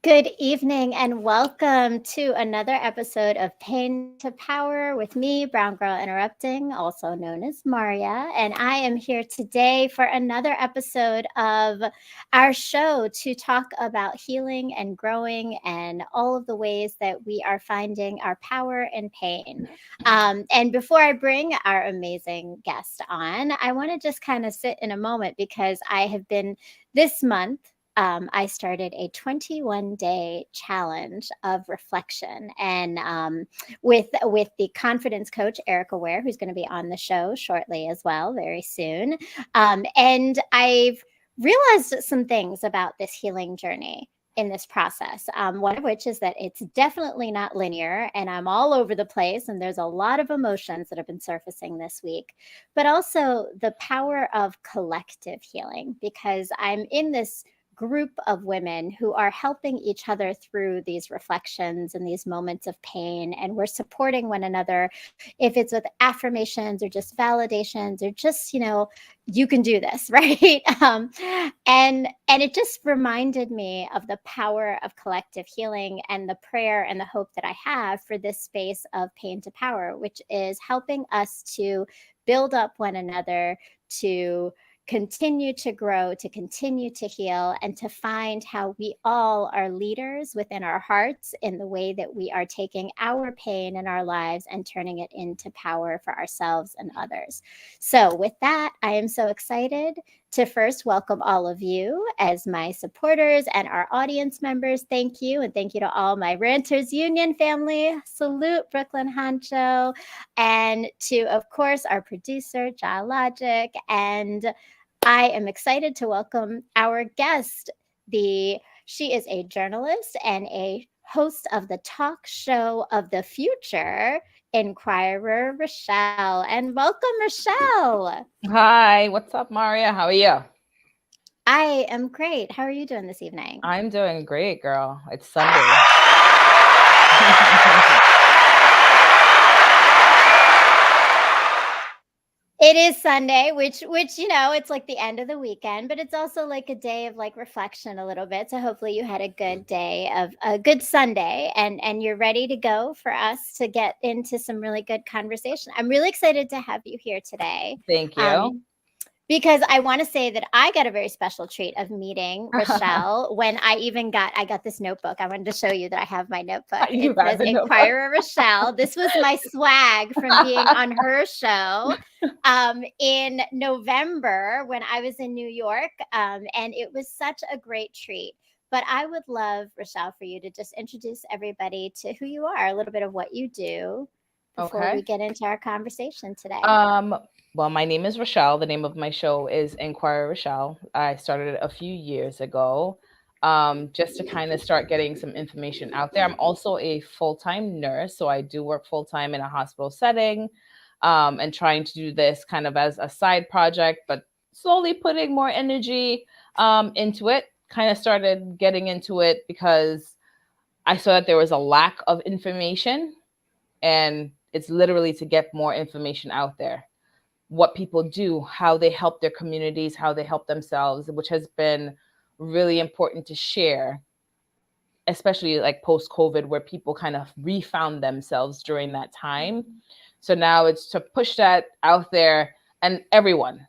Good evening and welcome to another episode of Pain to Power with me, Brown Girl Interrupting, also known as Maria. And I am here today for another episode of our show to talk about healing and growing and all of the ways that we are finding our power in pain. And before I bring our amazing guest on, I want to just kind of sit in a moment because I have been this month I started a 21-day challenge of reflection, and with the confidence coach Erica Ware, who's going to be on the show shortly as well, very soon. And I've realized some things about this healing journey in this process. One of which is that it's definitely not linear, and I'm all over the place, and there's a lot of emotions that have been surfacing this week, but also the power of collective healing because I'm in this group of women who are helping each other through these reflections and these moments of pain, and we're supporting one another, if it's with affirmations or just validations or just, you can do this, right? And it just reminded me of the power of collective healing and the prayer and the hope that I have for this space of Pain to Power, which is helping us to build up one another, to continue to grow, to continue to heal, and to find how we all are leaders within our hearts in the way that we are taking our pain in our lives and turning it into power for ourselves and others. So with that, I am so excited to first welcome all of you as my supporters and our audience members. Thank you. And thank you to all my Ranters Union family. Salute, Brooklyn Honcho. And to, of course, our producer, Ja Logic. And I am excited to welcome our guest. She is a journalist and a host of the talk show of the future, Inquirer Rochelle. And welcome, Rochelle. Hi, what's up, Maria? How are you? I am great. How are you doing this evening? I'm doing great, girl. It's Sunday. It is Sunday, which it's like the end of the weekend, but it's also like a day of like reflection a little bit. So hopefully you had a good day of a good Sunday, and you're ready to go for us to get into some really good conversation. I'm really excited to have you here today. Thank you. Because I want to say that I got a very special treat of meeting Rochelle when I got this notebook. I wanted to show you that I have my notebook. You It have says the notebook. Inquirer Rochelle. This was my swag from being on her show in November when I was in New York. And it was such a great treat. But I would love, Rochelle, for you to just introduce everybody to who you are, a little bit of what you do before we Okay. get into our conversation today. Well, my name is Rochelle. The name of my show is Inquire Rochelle. I started it a few years ago, just to kind of start getting some information out there. I'm also a full-time nurse, so I do work full-time in a hospital setting, and trying to do this kind of as a side project, but slowly putting more energy into it. Kind of started getting into it because I saw that there was a lack of information, and it's literally to get more information out there, what people do, how they help their communities, how they help themselves, which has been really important to share, especially like post COVID, where people kind of refound themselves during that time. So now it's to push that out there, and anyone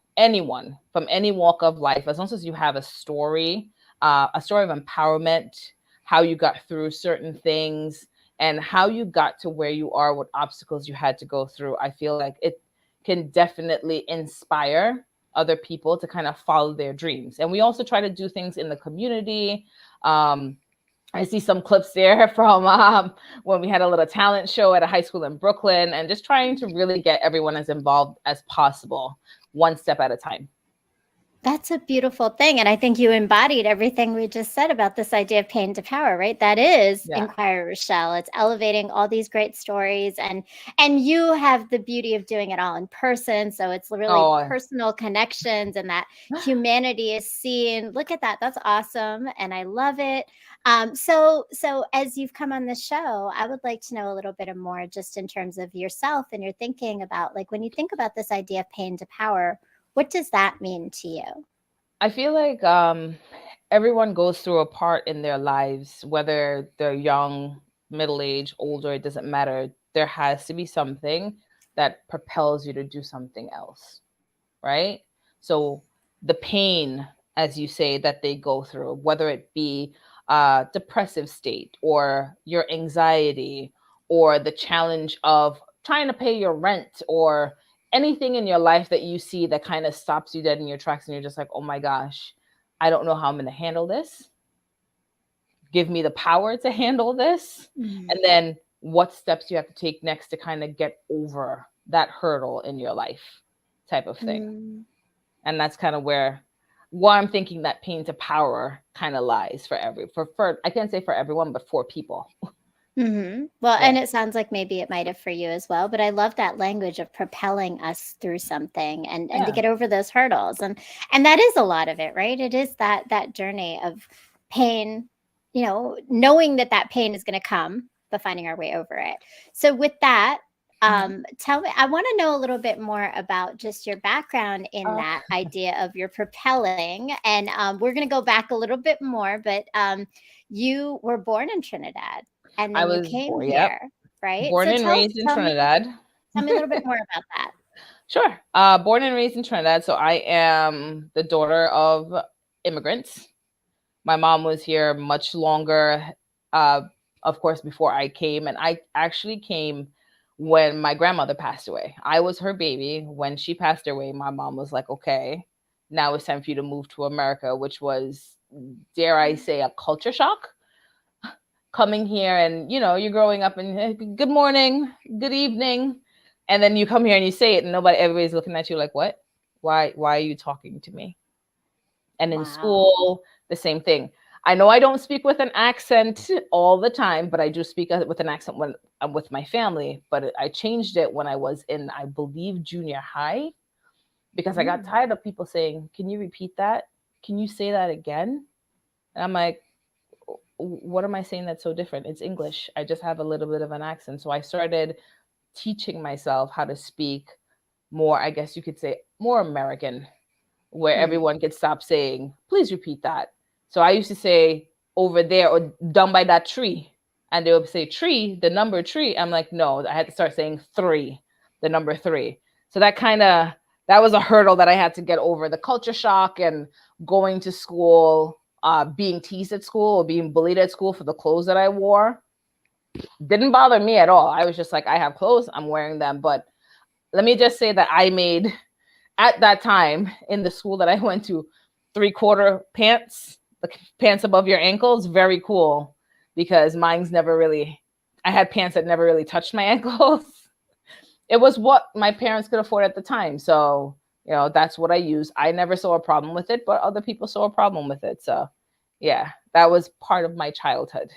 from any walk of life, as long as you have a story of empowerment, how you got through certain things, and how you got to where you are, what obstacles you had to go through. I feel like it can definitely inspire other people to kind of follow their dreams. And we also try to do things in the community. I see some clips there from when we had a little talent show at a high school in Brooklyn, and just trying to really get everyone as involved as possible, one step at a time. That's a beautiful thing. And I think you embodied everything we just said about this idea of pain to power, right? That is Yeah. Inquirer Rochelle. It's elevating all these great stories, and you have the beauty of doing it all in person. So it's really Oh, personal connections, and that humanity is seen. Look at that. That's awesome. And I love it. So as you've come on the show, I would like to know a little bit more just in terms of yourself and your thinking about, like, when you think about this idea of pain to power, what does that mean to you? I feel like everyone goes through a part in their lives, whether they're young, middle age, older, it doesn't matter. There has to be something that propels you to do something else, right? So the pain, as you say, that they go through, whether it be a depressive state or your anxiety or the challenge of trying to pay your rent or anything in your life that you see that kind of stops you dead in your tracks and you're just like, oh my gosh, I don't know how I'm going to handle this. Give me the power to handle this. Mm. And then what steps you have to take next to kind of get over that hurdle in your life type of thing. Mm. And that's kind of why I'm thinking that pain to power kind of lies for I can't say for everyone, but for people. Mm-hmm. Well, Yeah. and it sounds like maybe it might have for you as well, but I love that language of propelling us through something and to Yeah. get over those hurdles. And that is a lot of it, right? It is that journey of pain, knowing that pain is going to come, but finding our way over it. So with that, tell me, I want to know a little bit more about just your background in Uh, that idea of your propelling. And we're going to go back a little bit more, but you were born in Trinidad and I then you was came born, yep, here, right? born So and raised in tell me Trinidad. tell me a little bit more about that. Sure. Born and raised in Trinidad. So I am the daughter of immigrants. My mom was here much longer, uh, of course, before I came. And I actually came when my grandmother passed away. I was her baby. When she passed away, my mom was like, okay, now it's time for you to move to America, which was, dare I say, a culture shock. Coming here and, you're growing up and hey, good morning, good evening. And then you come here and you say it and everybody's looking at you like, what? Why are you talking to me? And in Wow. school, the same thing. I know I don't speak with an accent all the time, but I do speak with an accent when I'm with my family. But I changed it when I was in, I believe, junior high, because I got Mm. tired of people saying, can you repeat that? Can you say that again? And I'm like, what am I saying that's so different? It's English. I just have a little bit of an accent. So I started teaching myself how to speak more, I guess you could say, more American, where Mm. everyone could stop saying, please repeat that. So I used to say over there or down by that tree. And they would say tree, the number tree. I'm like, no, I had to start saying three, the number three. So that was a hurdle that I had to get over. The culture shock and going to school, being teased at school or being bullied at school for the clothes that I wore didn't bother me at all. I was just like, I have clothes, I'm wearing them. But let me just say that I made, at that time in the school that I went to, 3/4 pants, the pants above your ankles, very cool, because I had pants that never really touched my ankles. It was what my parents could afford at the time. So, that's what I used. I never saw a problem with it, but other people saw a problem with it. So, yeah, that was part of my childhood.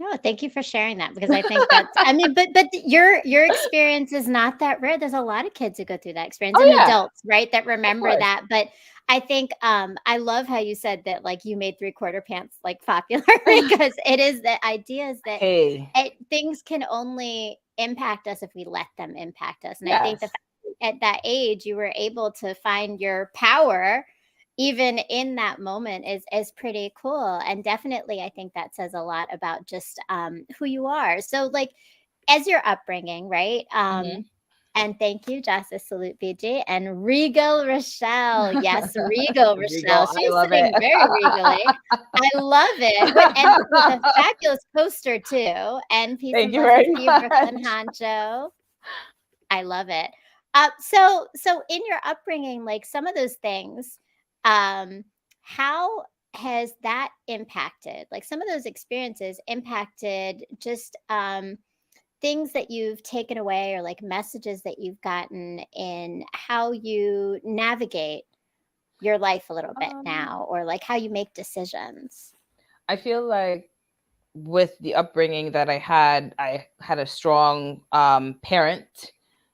No, thank you for sharing that because I think that's I mean, but your experience is not that rare. There's a lot of kids who go through that experience Oh, and yeah, adults, right, that of remember course. that. But I think I love how you said that like you made 3/4 pants like popular because it is the idea is that Hey, things can only impact us if we let them impact us. And I think the yes. fact that at that age you were able to find your power even in that moment is pretty cool, and definitely I think that says a lot about just who you are. So like as your upbringing, right? Mhm. And thank you, Justice Salute BG and Regal Rochelle. Yes, Regal There we go. Rochelle. I She's love it. sitting very regally. I love it. And with a fabulous poster too. And peace Thank and you blessings very to you, Brooklyn much. Honcho. I love it. So in your upbringing, like some of those things, how has that impacted? Like some of those experiences impacted just things that you've taken away or like messages that you've gotten in how you navigate your life a little bit Um, now, or like how you make decisions. I feel like with the upbringing that I had a strong parent.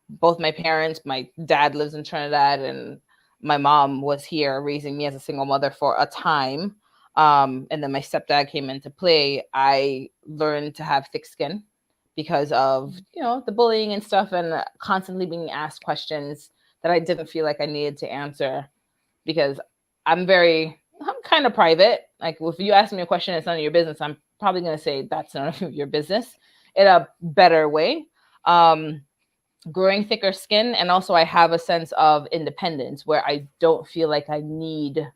Both my parents, my dad lives in Trinidad, and my mom was here raising me as a single mother for a time. And then my stepdad came into play. I learned to have thick skin because of the bullying and stuff, and constantly being asked questions that I didn't feel like I needed to answer because I'm kind kind of private. Like if you ask me a question, it's none of your business. I'm probably going to say that's none of your business in a better way. Growing thicker skin. And also I have a sense of independence where I don't feel like I need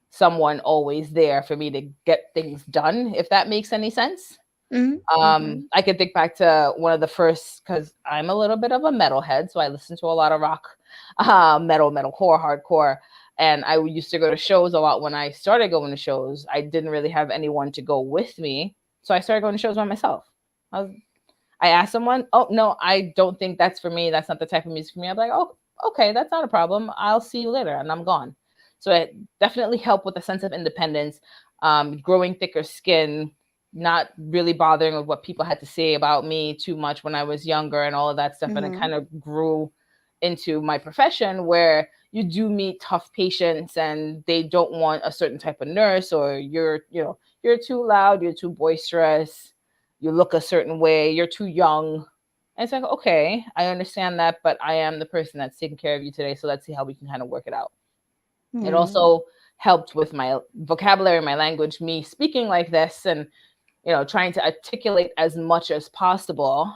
someone always there for me to get things done, if that makes any sense. I could think back to one of the first, because I'm a little bit of a metalhead, so I listen to a lot of rock, metalcore, hardcore, and I used to go to shows a lot. When I started going to shows, I didn't really have anyone to go with me, so I started going to shows by myself. I asked someone, oh no, I don't think that's for me. That's not the type of music for me. I'm like, oh, okay, that's not a problem. I'll see you later, and I'm gone. So it definitely helped with a sense of independence, growing thicker skin, not really bothering with what people had to say about me too much when I was younger and all of that stuff. And it kind of grew into my profession where you do meet tough patients and they don't want a certain type of nurse, or you're too loud, you're too boisterous, you look a certain way, you're too young. And it's like, okay, I understand that, but I am the person that's taking care of you today. So let's see how we can kind of work it out. It also helped with my vocabulary, my language, me speaking like this, and trying to articulate as much as possible,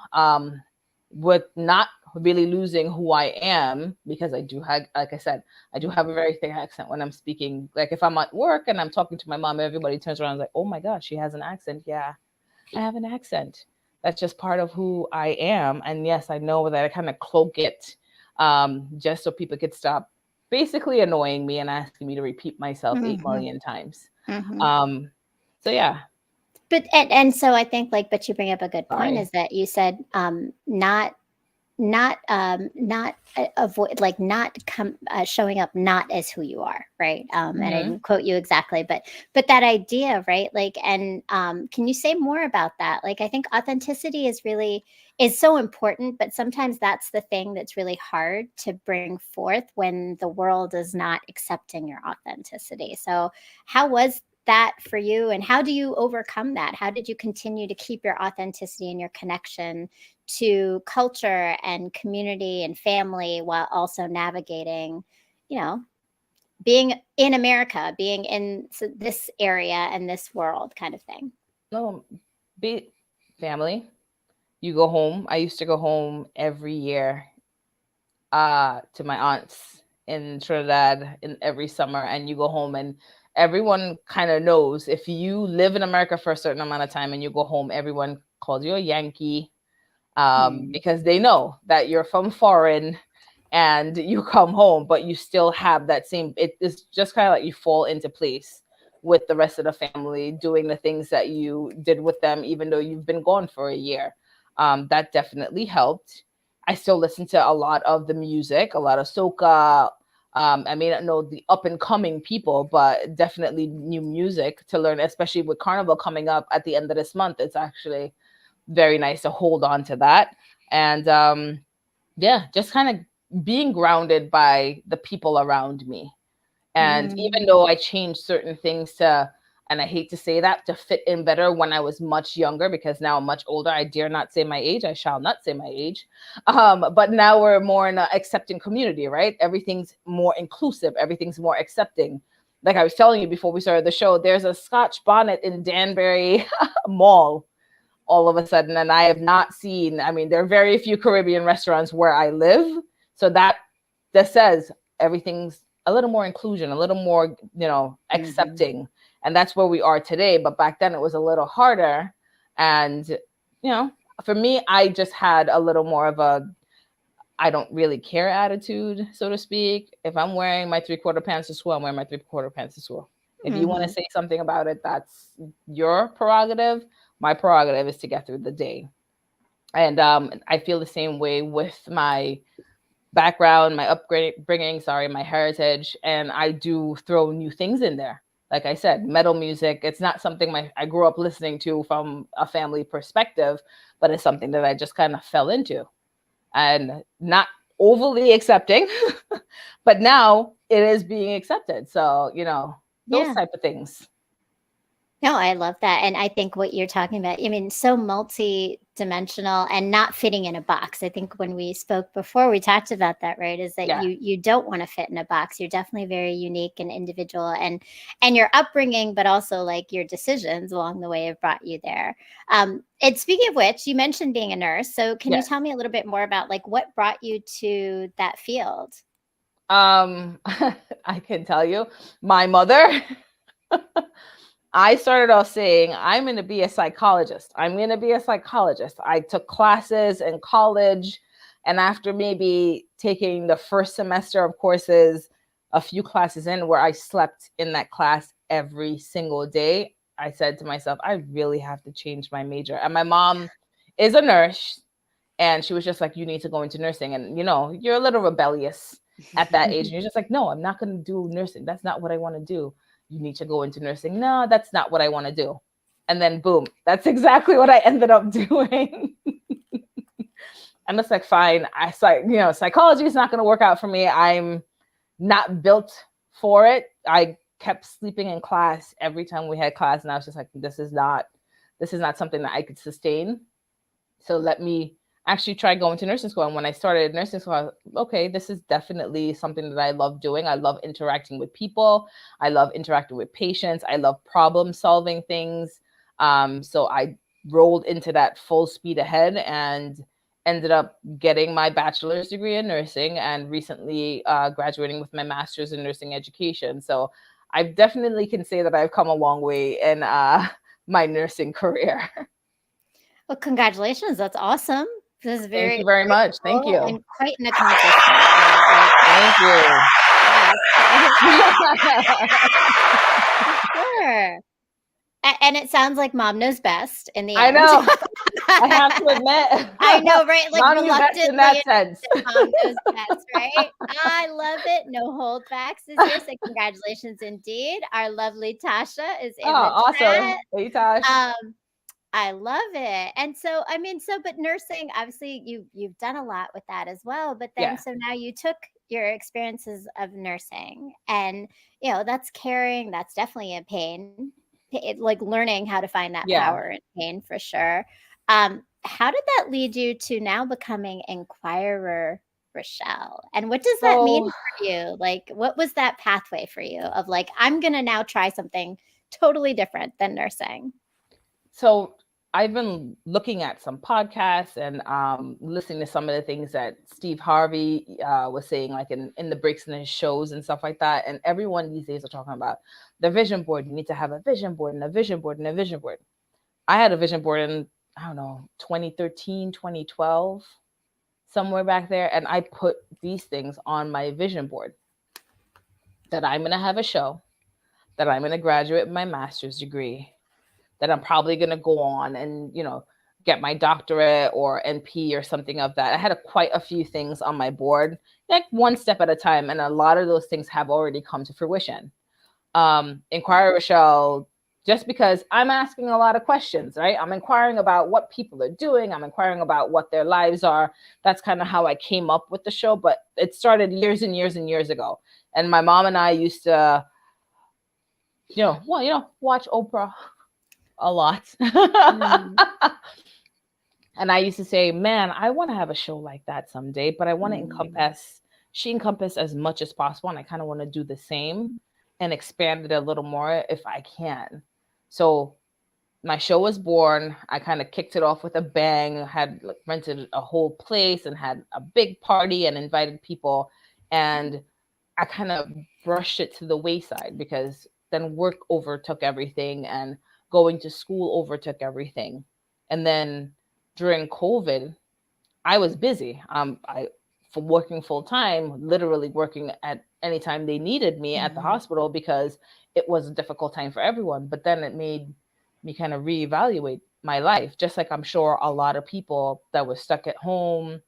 with not really losing who I am, because I do have, like I said, I do have a very thick accent when I'm speaking. Like if I'm at work and I'm talking to my mom, everybody turns around and is like, oh my gosh, she has an accent. Yeah, I have an accent. That's just part of who I am. And yes, I know that I kind of cloak it, just so people could stop basically annoying me and asking me to repeat myself 8 million times. So yeah. But and so I think but you bring up a good point, is that you said not avoid, not showing up not as who you are, right? And I didn't quote you exactly, but that idea, right? And can you say more about that? I think authenticity is so important, but sometimes that's the thing that's really hard to bring forth when the world is not accepting your authenticity. So how was that for you, and how do you overcome that? How did you continue to keep your authenticity and your connection to culture and community and family while also navigating, being in America, being in this area and this world kind of thing? No, be family. You go home. I used to go home every year to my aunts in Trinidad in every summer, and you go home and everyone kind of knows if you live in America for a certain amount of time and you go home, everyone calls you a Yankee, because they know that you're from foreign and you come home, but you still have that same, it is just kind of like you fall into place with the rest of the family, doing the things that you did with them, even though you've been gone for a year. That definitely helped. I still listen to a lot of the music, a lot of soca. I may not know the up and coming people, but definitely new music to learn, especially with Carnival coming up at the end of this month. It's actually very nice to hold on to that. And yeah, just kind of being grounded by the people around me. And even though I changed certain things and I hate to say that, to fit in better when I was much younger, because now I'm much older. I dare not say my age. I shall not say my age. But now we're more in an accepting community, right? Everything's more inclusive. Everything's more accepting. Like I was telling you before we started the show, there's a Scotch bonnet in Danbury Mall all of a sudden. And I have not seen, there are very few Caribbean restaurants where I live. So that says everything's a little more inclusion, a little more, accepting. And that's where we are today. But back then it was a little harder. And, for me, I just had a little more of a, I don't really care attitude, so to speak. If I'm wearing my 3/4 pants to school, I'm wearing my 3/4 pants to school. If you want to say something about it, that's your prerogative. My prerogative is to get through the day. And I feel the same way with my background, my upbringing, my heritage. And I do throw new things in there. Like I said, metal music, it's not something I grew up listening to from a family perspective, but it's something that I just kind of fell into, and not overly accepting, but now it is being accepted. So, those type of things. No, I love that. And I think what you're talking about, I mean, so multi-dimensional and not fitting in a box. I think when we spoke before, we talked about that, right? Is that Yeah. you don't want to fit in a box. You're definitely very unique and individual, and your upbringing, but also like your decisions along the way have brought you there. And speaking of which, you mentioned being a nurse. So can you Yes. tell me a little bit more about like what brought you to that field? I can tell you, my mother, I started off saying, I'm going to be a psychologist. I'm going to be a psychologist. I took classes in college. And after maybe taking the first semester of courses, a few classes in where I slept in that class every single day, I said to myself, I really have to change my major. And my mom is a nurse. And she was just like, you need to go into nursing. And, you know, you're a little rebellious at that age. And you're just like, no, I'm not going to do nursing. That's not what I want to do. You need to go into nursing. No, that's not what I want to do. And then boom, that's exactly what I ended up doing. And it's like, fine, psychology is not going to work out for me. I'm not built for it. I kept sleeping in class every time we had class. And I was just like, this is not something that I could sustain. So let me actually try going to nursing school. And when I started nursing school, I was, okay, this is definitely something that I love doing. I love interacting with people. I love interacting with patients. I love problem solving things. So I rolled into that full speed ahead and ended up getting my bachelor's degree in nursing and recently graduating with my master's in nursing education. So I definitely can say that I've come a long way in my nursing career. Well, congratulations. That's awesome. This is Thank very, you very very much. Thank cool you. and quite an accomplishment, right? Thank you. Sure. And it sounds like mom knows best in the I end. know. I have to admit. I know, right? Like Mom knew best in that sense. mom knows best, right? I love it. No holdbacks is here. So congratulations indeed. Our lovely Tasha is Oh, in the awesome. chat. Hey, Tosh. I love it. And so I mean, but nursing, obviously you've done a lot with that as well. But then Yeah. so now you took your experiences of nursing and that's caring, that's definitely a pain. Like learning how to find that Yeah. power in pain for sure. How did that lead you to now becoming Inquirer Rochelle? And what does that mean So, for you? Like what was that pathway for you of like, I'm gonna now try something totally different than nursing? so I've been looking at some podcasts and listening to some of the things that Steve Harvey was saying, like in the breaks in his shows and stuff like that. And everyone these days are talking about the vision board. You need to have a vision board and a vision board and a vision board. I had a vision board in, I don't know, 2013, 2012, somewhere back there. And I put these things on my vision board that I'm going to have a show, that I'm going to graduate with my master's degree, that I'm probably going to go on and, get my doctorate or NP or something of that. I had quite a few things on my board, like one step at a time. And a lot of those things have already come to fruition. Inquire Rochelle, just because I'm asking a lot of questions, right? I'm inquiring about what people are doing. I'm inquiring about what their lives are. That's kind of how I came up with the show, but it started years and years and years ago. And my mom and I used to, watch Oprah a lot. And I used to say, man, I want to have a show like that someday, but I want to encompass as much as possible. And I kind of want to do the same and expand it a little more if I can. So my show was born. I kind of kicked it off with a bang, had rented a whole place and had a big party and invited people. And I kind of brushed it to the wayside because then work overtook everything and going to school overtook everything. And then during COVID, I was busy. For working full time, literally working at any time they needed me at the hospital because it was a difficult time for everyone. But then it made me kind of reevaluate my life, just like I'm sure a lot of people that were stuck at home,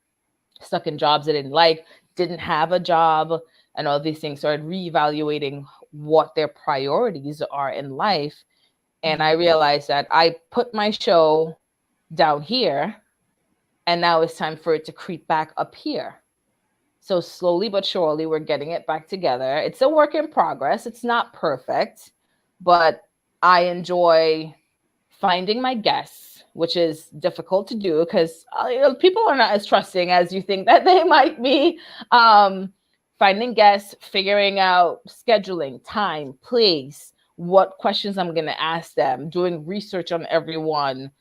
stuck in jobs they didn't like, didn't have a job, and all these things started reevaluating what their priorities are in life. And I realized that I put my show down here, and now it's time for it to creep back up here. So slowly but surely, we're getting it back together. It's a work in progress. It's not perfect, but I enjoy finding my guests, which is difficult to do because people are not as trusting as you think that they might be. Finding guests, figuring out scheduling, time, place, what questions I'm going to ask them, doing research on everyone,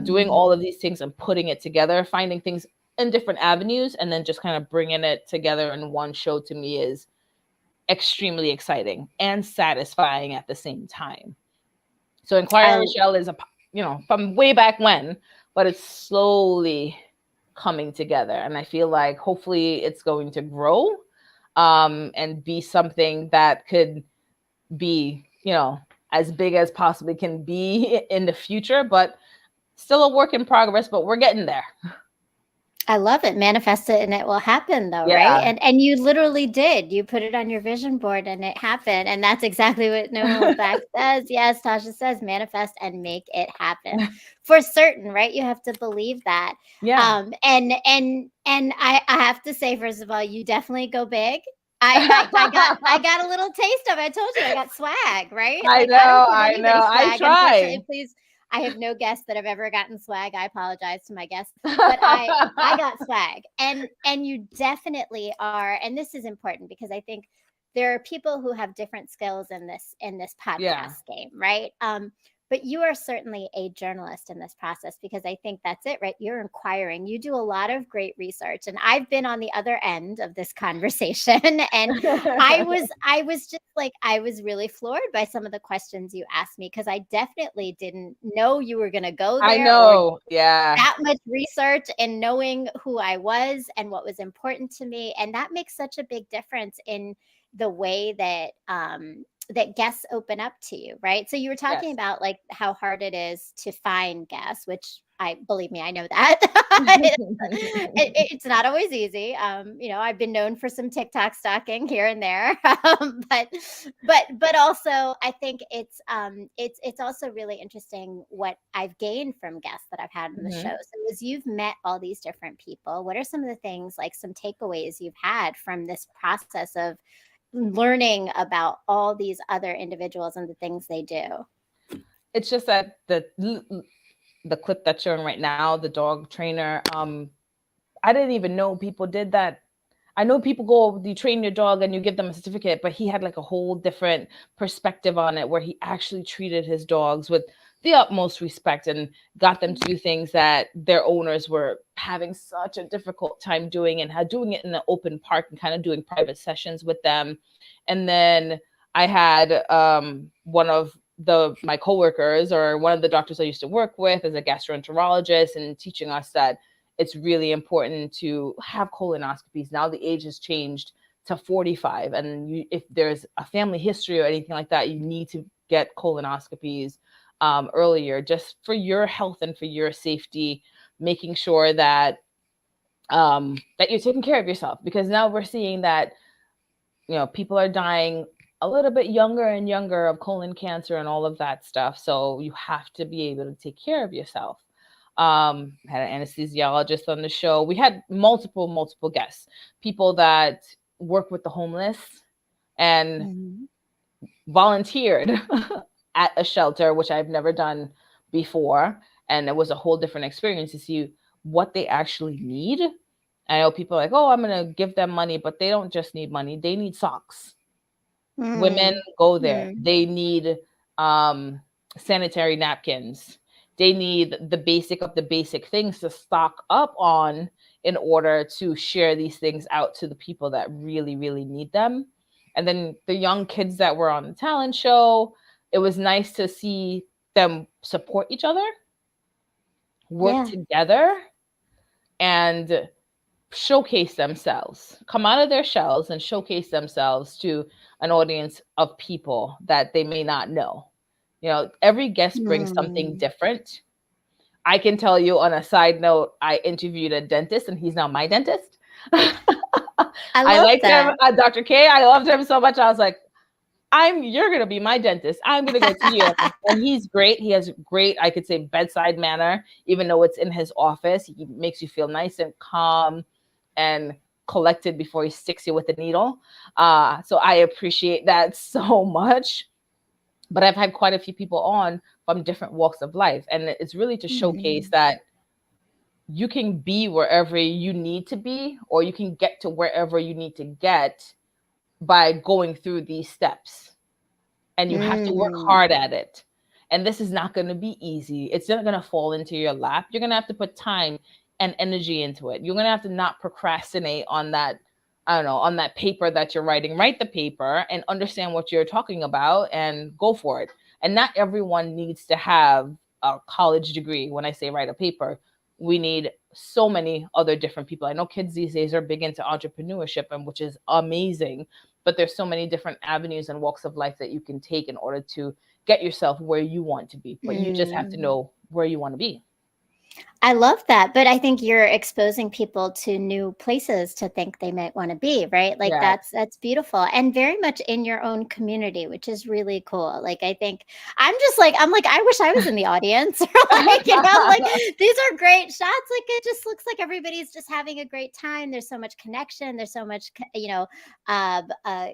doing all of these things and putting it together, finding things in different avenues, and then just kind of bringing it together in one show to me is extremely exciting and satisfying at the same time. So Inquire Rochelle is from way back when, but it's slowly coming together. And I feel like hopefully it's going to grow and be something that could be, as big as possibly can be in the future, but still a work in progress, but we're getting there. I love it. Manifest it and it will happen though, right? And you literally did. You put it on your vision board and it happened. And that's exactly what No Hold Back says. Yes, Tasha says manifest and make it happen. For certain, right? You have to believe that. Yeah. And I have to say, first of all, you definitely go big. I got a little taste of it. I told you I got swag, right? I know. I try. Please. I have no guests that have ever gotten swag. I apologize to my guests, but I got swag, and you definitely are. And this is important because I think there are people who have different skills in this podcast game, right? But you are certainly a journalist in this process because I think that's it, right? You're inquiring. You do a lot of great research, and I've been on the other end of this conversation, and I was just like, I was really floored by some of the questions you asked me because I definitely didn't know you were going to go there. I know, yeah. That much research and knowing who I was and what was important to me, and that makes such a big difference in the way that that guests open up to you, right? So you were talking about like how hard it is to find guests, which believe me, I know that it's not always easy. I've been known for some TikTok stalking here and there, but also I think it's also really interesting what I've gained from guests that I've had on the show. So as you've met all these different people, what are some of the things, like some takeaways you've had from this process of learning about all these other individuals and the things they do? It's just that the clip that's showing right now, the dog trainer, I didn't even know people did that. I know people you train your dog and you give them a certificate, but he had like a whole different perspective on it where he actually treated his dogs with the utmost respect and got them to do things that their owners were having such a difficult time doing, and doing it in the open park and kind of doing private sessions with them. And then I had one of my coworkers, or one of the doctors I used to work with, as a gastroenterologist, and teaching us that it's really important to have colonoscopies. Now the age has changed to 45. And if there's a family history or anything like that, you need to get colonoscopies earlier, just for your health and for your safety, making sure that that you're taking care of yourself. Because now we're seeing that, people are dying a little bit younger and younger of colon cancer and all of that stuff. So you have to be able to take care of yourself. Had an anesthesiologist on the show. We had multiple guests, people that work with the homeless and volunteered at a shelter, which I've never done before. And it was a whole different experience to see what they actually need. I know people are like, oh, I'm going to give them money, but they don't just need money. They need socks. Women go there. They need sanitary napkins. They need the basic of the basic things to stock up on in order to share these things out to the people that really, really need them. And then the young kids that were on the talent show, it was nice to see them support each other, work together, and showcase themselves, come out of their shells and showcase themselves to an audience of people that they may not know. Every guest brings something different. I can tell you, on a side note, I interviewed a dentist and he's now my dentist. I liked him, Dr. K. I loved him so much. I was like, you're going to be my dentist. I'm going to go to you. And he's great. He has great, I could say, bedside manner, even though it's in his office. He makes you feel nice and calm and collected before he sticks you with the needle. So I appreciate that so much. but I've had quite a few people on from different walks of life. And it's really to showcase Mhm. that you can be wherever you need to be, or you can get to wherever you need to get by going through these steps. And you have to work Mm. hard at it. And this is not going to be easy. It's not going to fall into your lap. You're going to have to put time and energy into it. You're going to have to not procrastinate on that, I don't know, on that paper that you're writing. Write the paper and understand what you're talking about and go for it. And not everyone needs to have a college degree. When I say write a paper, we need so many other different people. I know kids these days are big into entrepreneurship, and which is amazing, but there's so many different avenues and walks of life that you can take in order to get yourself where you want to be. But you just have to Mm. know where you want to be. I love that, but I think you're exposing people to new places to think they might want to be, right? Like Yeah. that's beautiful and very much in your own community, which is really cool. Like I think I'm like I wish I was in the audience or like like these are great shots. Like it just looks like everybody's just having a great time. There's so much connection, there's so much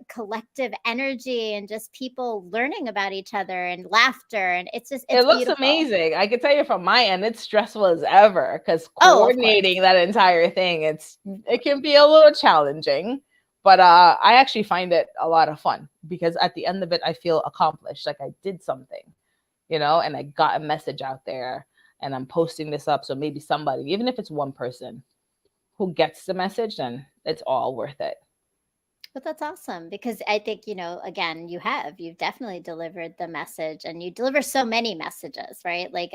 collective energy and just people learning about each other and laughter and It it's looks beautiful. amazing. I can tell you from my end, it's stressful as ever because Oh, of course. coordinating that entire thing, it can be a little challenging. But I actually find it a lot of fun because at the end of it, I feel accomplished, like I did something, and I got a message out there, and I'm posting this up. So maybe somebody, even if it's one person who gets the message, then it's all worth it. But that's awesome because I think, again, you've definitely delivered the message and you deliver so many messages, right? Like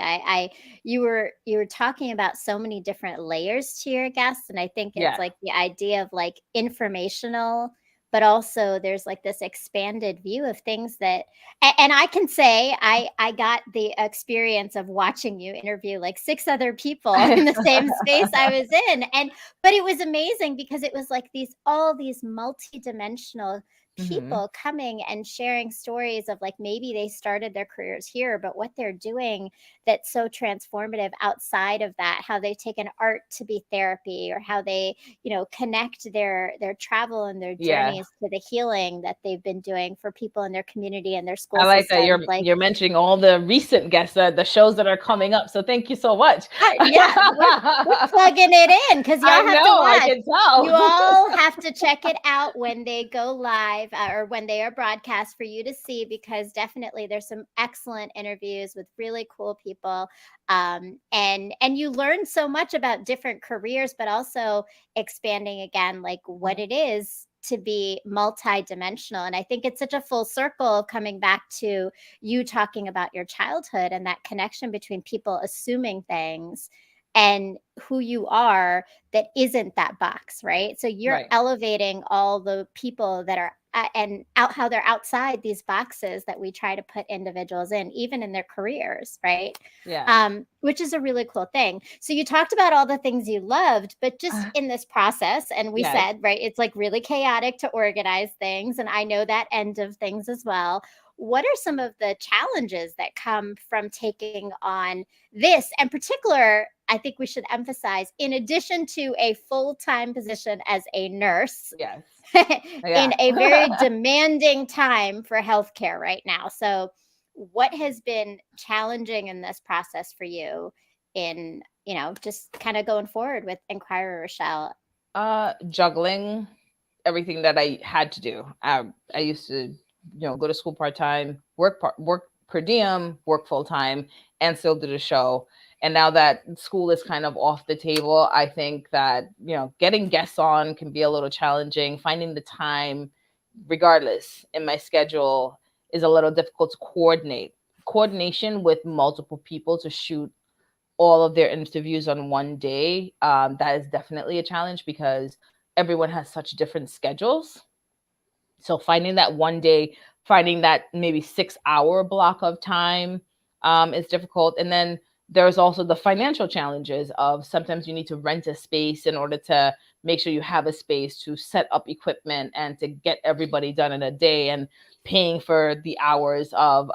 you were talking about so many different layers to your guests. And I think it's Yeah. like the idea of like informational, but also there's like this expanded view of things that, and I can say I got the experience of watching you interview like six other people in the same space I was in. And but it was amazing because it was like all these multi-dimensional Hmm. people coming and sharing stories of like maybe they started their careers here but what they're doing that's so transformative outside of that, how they've taken art to be therapy or how they connect their travel and their Yeah. journeys to the healing that they've been doing for people in their community and their I school like that systems like you're mentioning all the recent guests, the shows that are coming up. So thank you so much. Yeah, we're plugging it in because I y'all have to know, I watch. can You tell. all have to check it out when they go live or when they are broadcast for you to see because definitely there's some excellent interviews with really cool people. And you learn so much about different careers, but also expanding again like what it is to be multidimensional. And I think it's such a full circle of coming back to you talking about your childhood and that connection between people assuming things and who you are that isn't that box, right? So you're Right. elevating all the people that are and out how they're outside these boxes that we try to put individuals in, even in their careers, right? Yeah. Which is a really cool thing. So you talked about all the things you loved, but just in this process, and we Yes. said, right, it's like really chaotic to organize things. And I know that end of things as well. What are some of the challenges that come from taking on this? In particular, I think we should emphasize, in addition to a full-time position as a nurse, Yes. in Yeah. a very demanding time for healthcare right now. So, what has been challenging in this process for you in, just kind of going forward with Inquirer Rochelle? Juggling everything that I had to do. I used to, go to school part-time, work per diem, work full-time, and still do the show. And now that school is kind of off the table, I think that, getting guests on can be a little challenging. Finding the time, regardless, in my schedule is a little difficult to coordinate. Coordination with multiple people to shoot all of their interviews on one day, that is definitely a challenge because everyone has such different schedules. So finding that one day, finding that maybe 6 hour block of time, is difficult. And then there's also the financial challenges of sometimes you need to rent a space in order to make sure you have a space to set up equipment and to get everybody done in a day, and paying for the hours of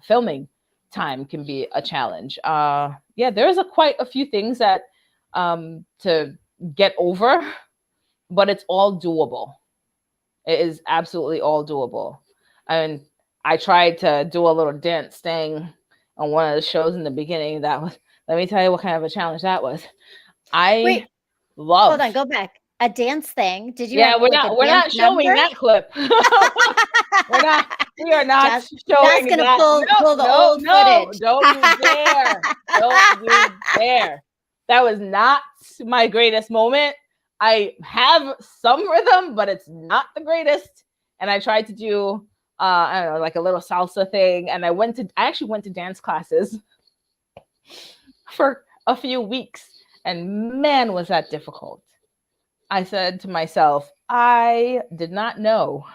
filming time can be a challenge. Yeah, there's quite a few things that to get over, but it's all doable. It is absolutely all doable. And I tried to do a little dance thing on one of the shows in the beginning. That was, let me tell you what kind of a challenge that was. I Wait, hold on, love. go back. A dance thing. Did you Yeah, have like a we're dance not showing number? that clip. we're not we are not Just showing gonna that. pull the No, old no, footage. don't you dare. Don't you dare. That was not my greatest moment. I have some rhythm, but it's not the greatest. And I tried to do I don't know, like a little salsa thing. And I actually went to dance classes for a few weeks. And man, was that difficult. I said to myself, I did not know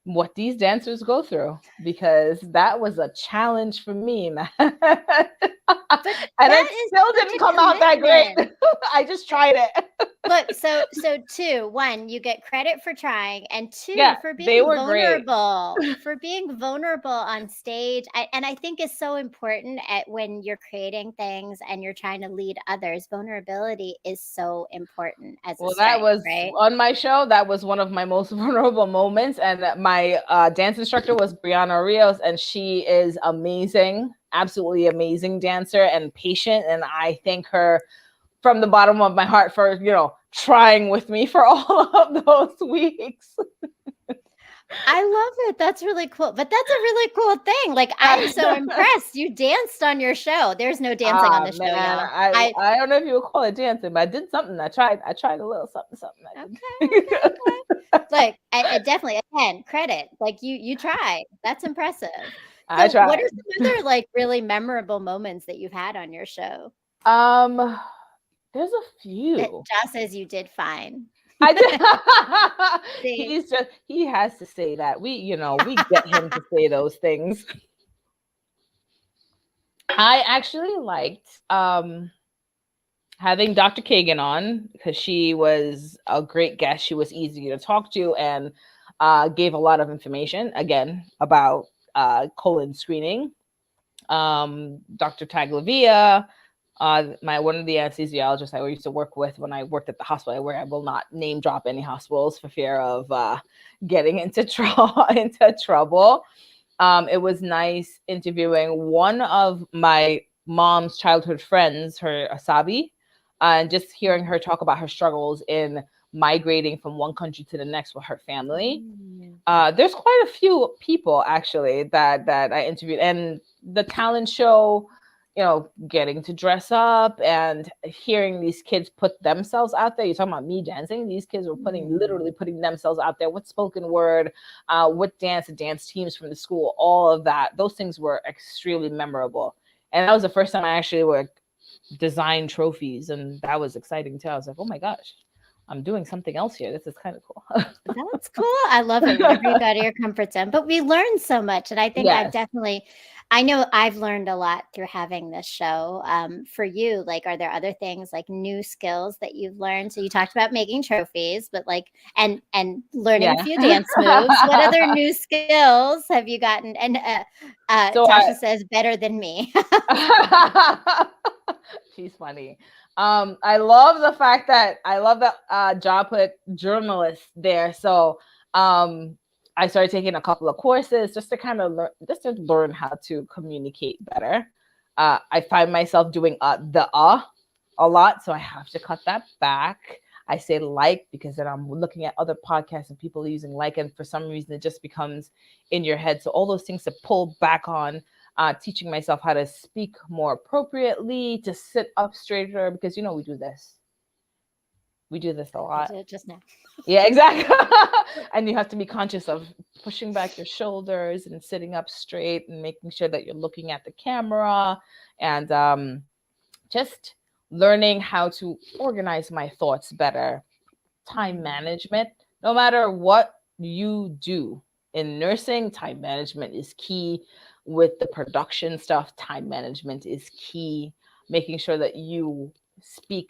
what these dancers go through because that was a challenge for me, man. And But it that is still such didn't a come out that great. commitment. I just tried it. Look, so two, one, you get credit for trying, and two, Yeah, for they being were great. vulnerable on stage. And I think is so important at when you're creating things and you're trying to lead others. Vulnerability is so important as a Well, that strength, was right? on my show. That was one of my most vulnerable moments. And my dance instructor was Brianna Rios, and she is amazing, absolutely amazing dancer and patient. And I thank her from the bottom of my heart for, trying with me for all of those weeks. I love it. That's really cool. But that's a really cool thing. Like, I am so impressed. You danced on your show. There's no dancing on the show, Man, y'all. I don't know if you would call it dancing, but I did something. I tried a little something. I Okay, did. okay. Like, I definitely, again, credit. Like, you tried. That's impressive. I So, what are tried. some other, like, really memorable moments that you've had on your show? Um, there's a That few. Josh says you did fine. I did. See? He has to say that. We get him to say those things. I actually liked having Dr. Kagan on because she was a great guest. She was easy to talk to and gave a lot of information again about colon screening. Dr. Taglavia, one of the anesthesiologists I used to work with when I worked at the hospital, where I will not name drop any hospitals for fear of getting into trouble. It was nice interviewing one of my mom's childhood friends, her Asabi, and just hearing her talk about her struggles in migrating from one country to the next with her family. There's quite a few people actually that I interviewed, and the talent show, getting to dress up and hearing these kids put themselves out there. You're talking about me dancing. These kids were literally putting themselves out there with spoken word, with dance teams from the school, all of that. Those things were extremely memorable. And that was the first time I actually would design trophies, and that was exciting too. I was like, oh my gosh, I'm doing something else here. This is kind of cool. That's cool. I love it whenever you go out of your comfort zone. But we learn so much. And I think Yes. I know I've learned a lot through having this show. For you, like, are there other things like new skills that you've learned? So you talked about making trophies, but like, and learning a few dance moves. What other new skills have you gotten? And So Tasha says better than me. She's funny. I love the fact that Ja put journalist there. So I started taking a couple of courses just to kind of learn how to communicate better. I find myself doing the a lot, so I have to cut that back. I say like because then I'm looking at other podcasts and people using like, and for some reason it just becomes in your head. So all those things to pull back on. Teaching myself how to speak more appropriately, to sit up straighter, because we do this. We do this a lot. I did just now. Yeah, exactly. And you have to be conscious of pushing back your shoulders and sitting up straight and making sure that you're looking at the camera, and just learning how to organize my thoughts better. Time management, no matter what you do in nursing, time management is key. With the production stuff, time management is key. Making sure that you speak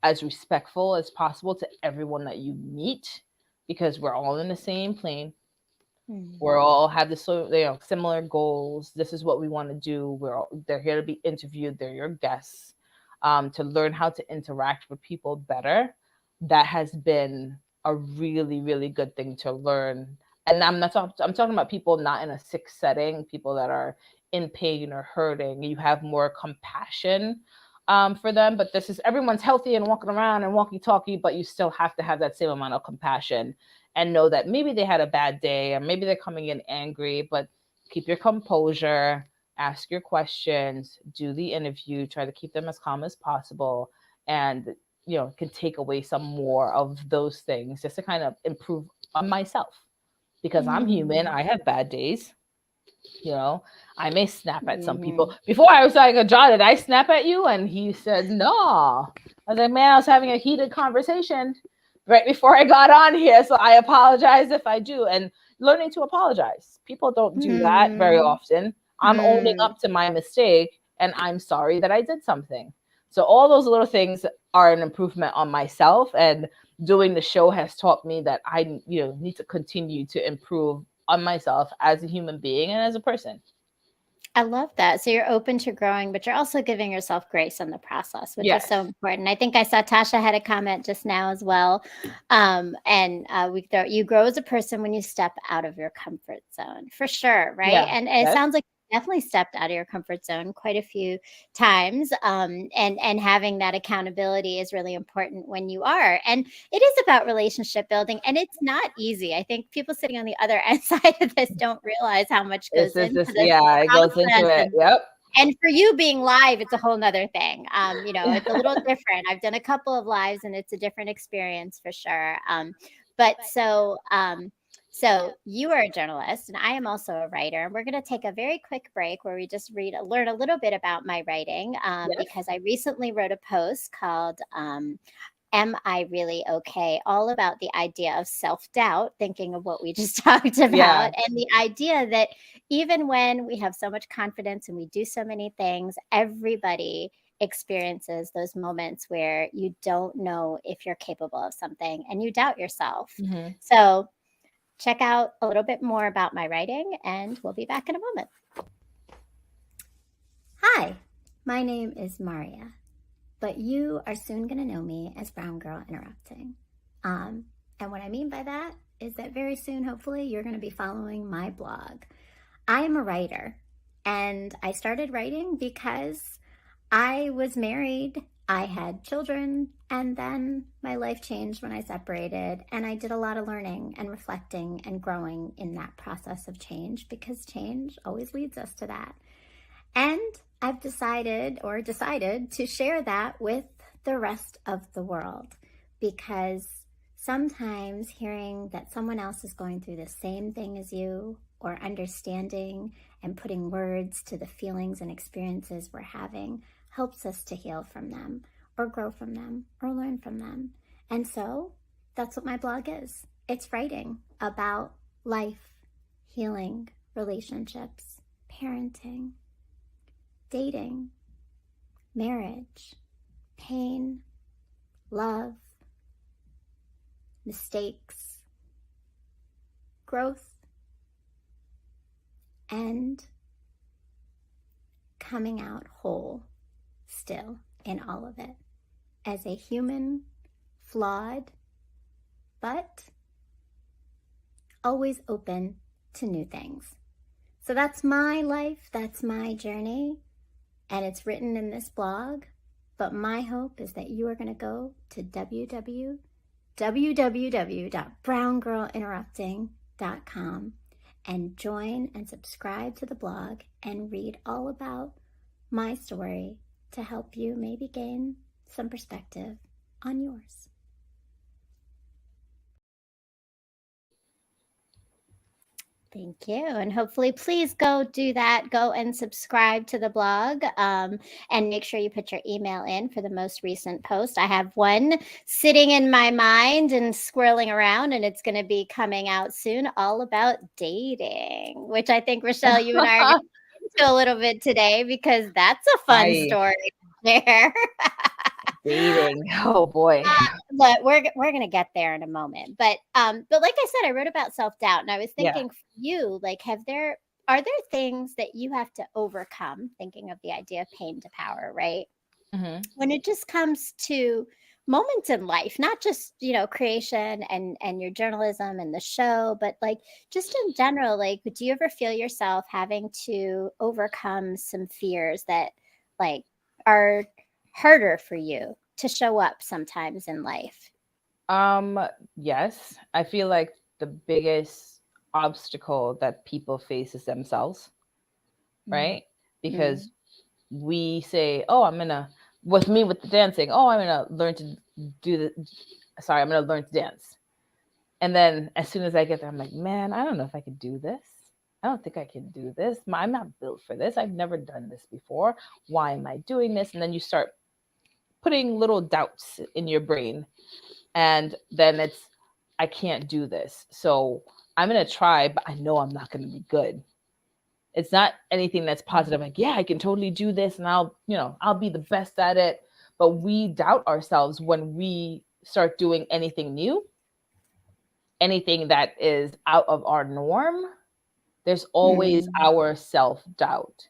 as respectful as possible to everyone that you meet, because we're all in the same plane. We're all have the similar goals. This is what we want to do. They're here to be interviewed. They're your guests. To learn how to interact with people better, that has been a really, really good thing to learn And I'm talking about people not in a sick setting, people that are in pain or hurting. You have more compassion for them, but this is everyone's healthy and walking around and walkie talkie, but you still have to have that same amount of compassion and know that maybe they had a bad day or maybe they're coming in angry, but keep your composure, ask your questions, do the interview, try to keep them as calm as possible, and can take away some more of those things just to kind of improve on myself, because I'm human. I have bad days. I may snap at some people. Before I was like, John, did I snap at you? And he said, no. I was like, man, I was having a heated conversation right before I got on here. So I apologize if I do. And learning to apologize. People don't do that very often. I'm owning up to my mistake and I'm sorry that I did something. So all those little things are an improvement on myself, and doing the show has taught me that I need to continue to improve on myself as a human being and as a person. I love that. So you're open to growing, but you're also giving yourself grace in the process, which is so important. I think I saw Tasha had a comment just now as well. You grow as a person when you step out of your comfort zone, for sure, right? Yeah. And it sounds like you definitely stepped out of your comfort zone quite a few times. And having that accountability is really important when you are. And it is about relationship building, and it's not easy. I think people sitting on the other side of this don't realize how much goes into this. Yeah, it goes into it. Yep. And for you being live, it's a whole nother thing. It's a little different. I've done a couple of lives and it's a different experience for sure. So you are a journalist and I am also a writer. And we're going to take a very quick break where we just learn a little bit about my writing because I recently wrote a post called Am I Really Okay? All about the idea of self-doubt, thinking of what we just talked about, and the idea that even when we have so much confidence and we do so many things, everybody experiences those moments where you don't know if you're capable of something and you doubt yourself. So check out a little bit more about my writing and we'll be back in a moment. Hi, my name is Maria, but you are soon going to know me as Brown Girl Interrupting. And what I mean by that is that very soon, hopefully, you're going to be following my blog. I am a writer, and I started writing because I was married, I had children, and then my life changed when I separated, and I did a lot of learning and reflecting and growing in that process of change, because change always leads us to that. And I've decided to share that with the rest of the world, because sometimes hearing that someone else is going through the same thing as you, or understanding and putting words to the feelings and experiences we're having, helps us to heal from them, or grow from them, or learn from them. And so that's what my blog is. It's writing about life, healing, relationships, parenting, dating, marriage, pain, love, mistakes, growth, and coming out whole still in all of it as a human, flawed, but always open to new things. So that's my life, that's my journey, and it's written in this blog. But my hope is that you are going to go to www.browngirlinterrupting.com and join and subscribe to the blog and read all about my story to help you maybe gain some perspective on yours. Thank you. And hopefully, please go do that. Go and subscribe to the blog and make sure you put your email in for the most recent post. I have one sitting in my mind and swirling around, and it's going to be coming out soon, all about dating, which I think, Rochelle, you and I are going to get into a little bit today, because that's a fun story there. Dating. Oh boy. But we're going to get there in a moment. But like I said, I wrote about self-doubt, and I was thinking for you, like, are there things that you have to overcome, thinking of the idea of pain to power, right? When it just comes to moments in life, not just, creation and your journalism and the show, but like just in general, like, do you ever feel yourself having to overcome some fears that like are harder for you to show up sometimes in life? Um, yes, I feel like the biggest obstacle that people face is themselves, Mm. right? Mm. Because we say, "Oh, I'm gonna," with me with the dancing, "Oh, I'm gonna learn to do the," sorry, "I'm gonna learn to dance." And then as soon as I get there, I'm like, "Man, I don't know if I could do this. I don't think I can do this. I'm not built for this. I've never done this before. Why am I doing this?" And then you start putting little doubts in your brain, and then it's, I can't do this, so I'm going to try, but I know I'm not going to be good. It's not anything that's positive, like, yeah, I can totally do this, and I'll be the best at it. But we doubt ourselves when we start doing anything new, anything that is out of our norm. There's always Mm. our self-doubt,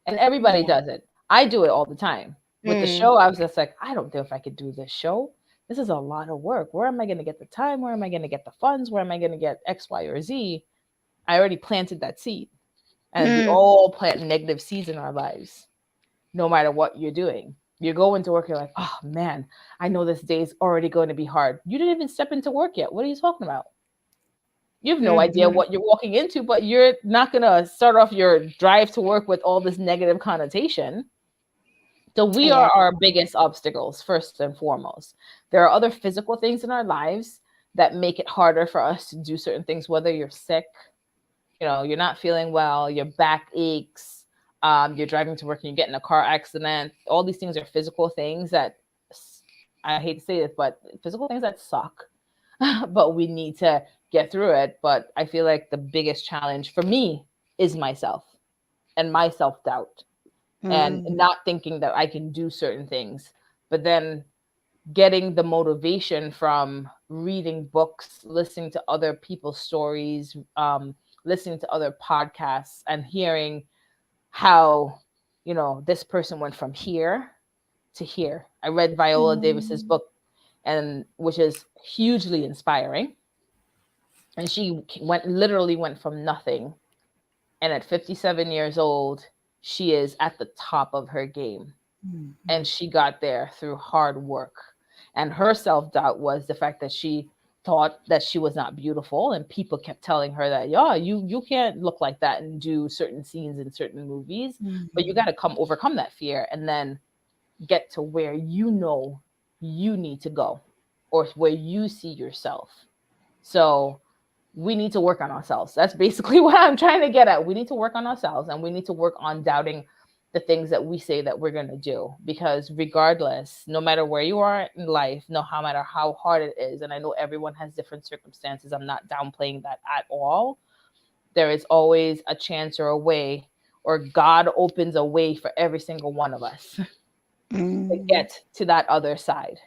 and everybody Yeah. does it. I do it all the time. With the Mm. show, I was just like, I don't know if I could do this show. This is a lot of work. Where am I going to get the time? Where am I going to get the funds? Where am I going to get X, Y, or Z? I already planted that seed. And we Mm. all plant negative seeds in our lives, no matter what you're doing. You're going to work, you're like, oh man, I know this day's already going to be hard. You didn't even step into work yet. What are you talking about? You have no idea Mhm. what you're walking into, but you're not going to start off your drive to work with all this negative connotation. So we Yeah. are our biggest obstacles, first and foremost. There are other physical things in our lives that make it harder for us to do certain things, whether you're sick, you're not feeling well, your back aches, you're driving to work and you get in a car accident. All these things are physical things that, I hate to say this, but physical things that suck. But we need to get through it. But I feel like the biggest challenge for me is myself and my self doubt, and Mm. not thinking that I can do certain things. But then getting the motivation from reading books, listening to other people's stories, listening to other podcasts, and hearing how, this person went from here to here. I read Viola Davis's Mm. book, and which is hugely inspiring. And she literally went from nothing, and at 57 years old, she is at the top of her game. And Mhm. she got there through hard work. And her self-doubt was the fact that she thought that she was not beautiful, and people kept telling her that, yeah, you can't look like that and do certain scenes in certain movies, but you got Mhm. to overcome that fear and then get to where you need to go, or where you see yourself. So we need to work on ourselves. That's basically what I'm trying to get at. We need to work on ourselves, and we need to work on doubting the things that we say that we're going to do, because regardless, no matter where you are in life, no matter how hard it is, and I know everyone has different circumstances, I'm not downplaying that at all. There is always a chance or a way, or God opens a way for every single one of us to Mm. get to that other side.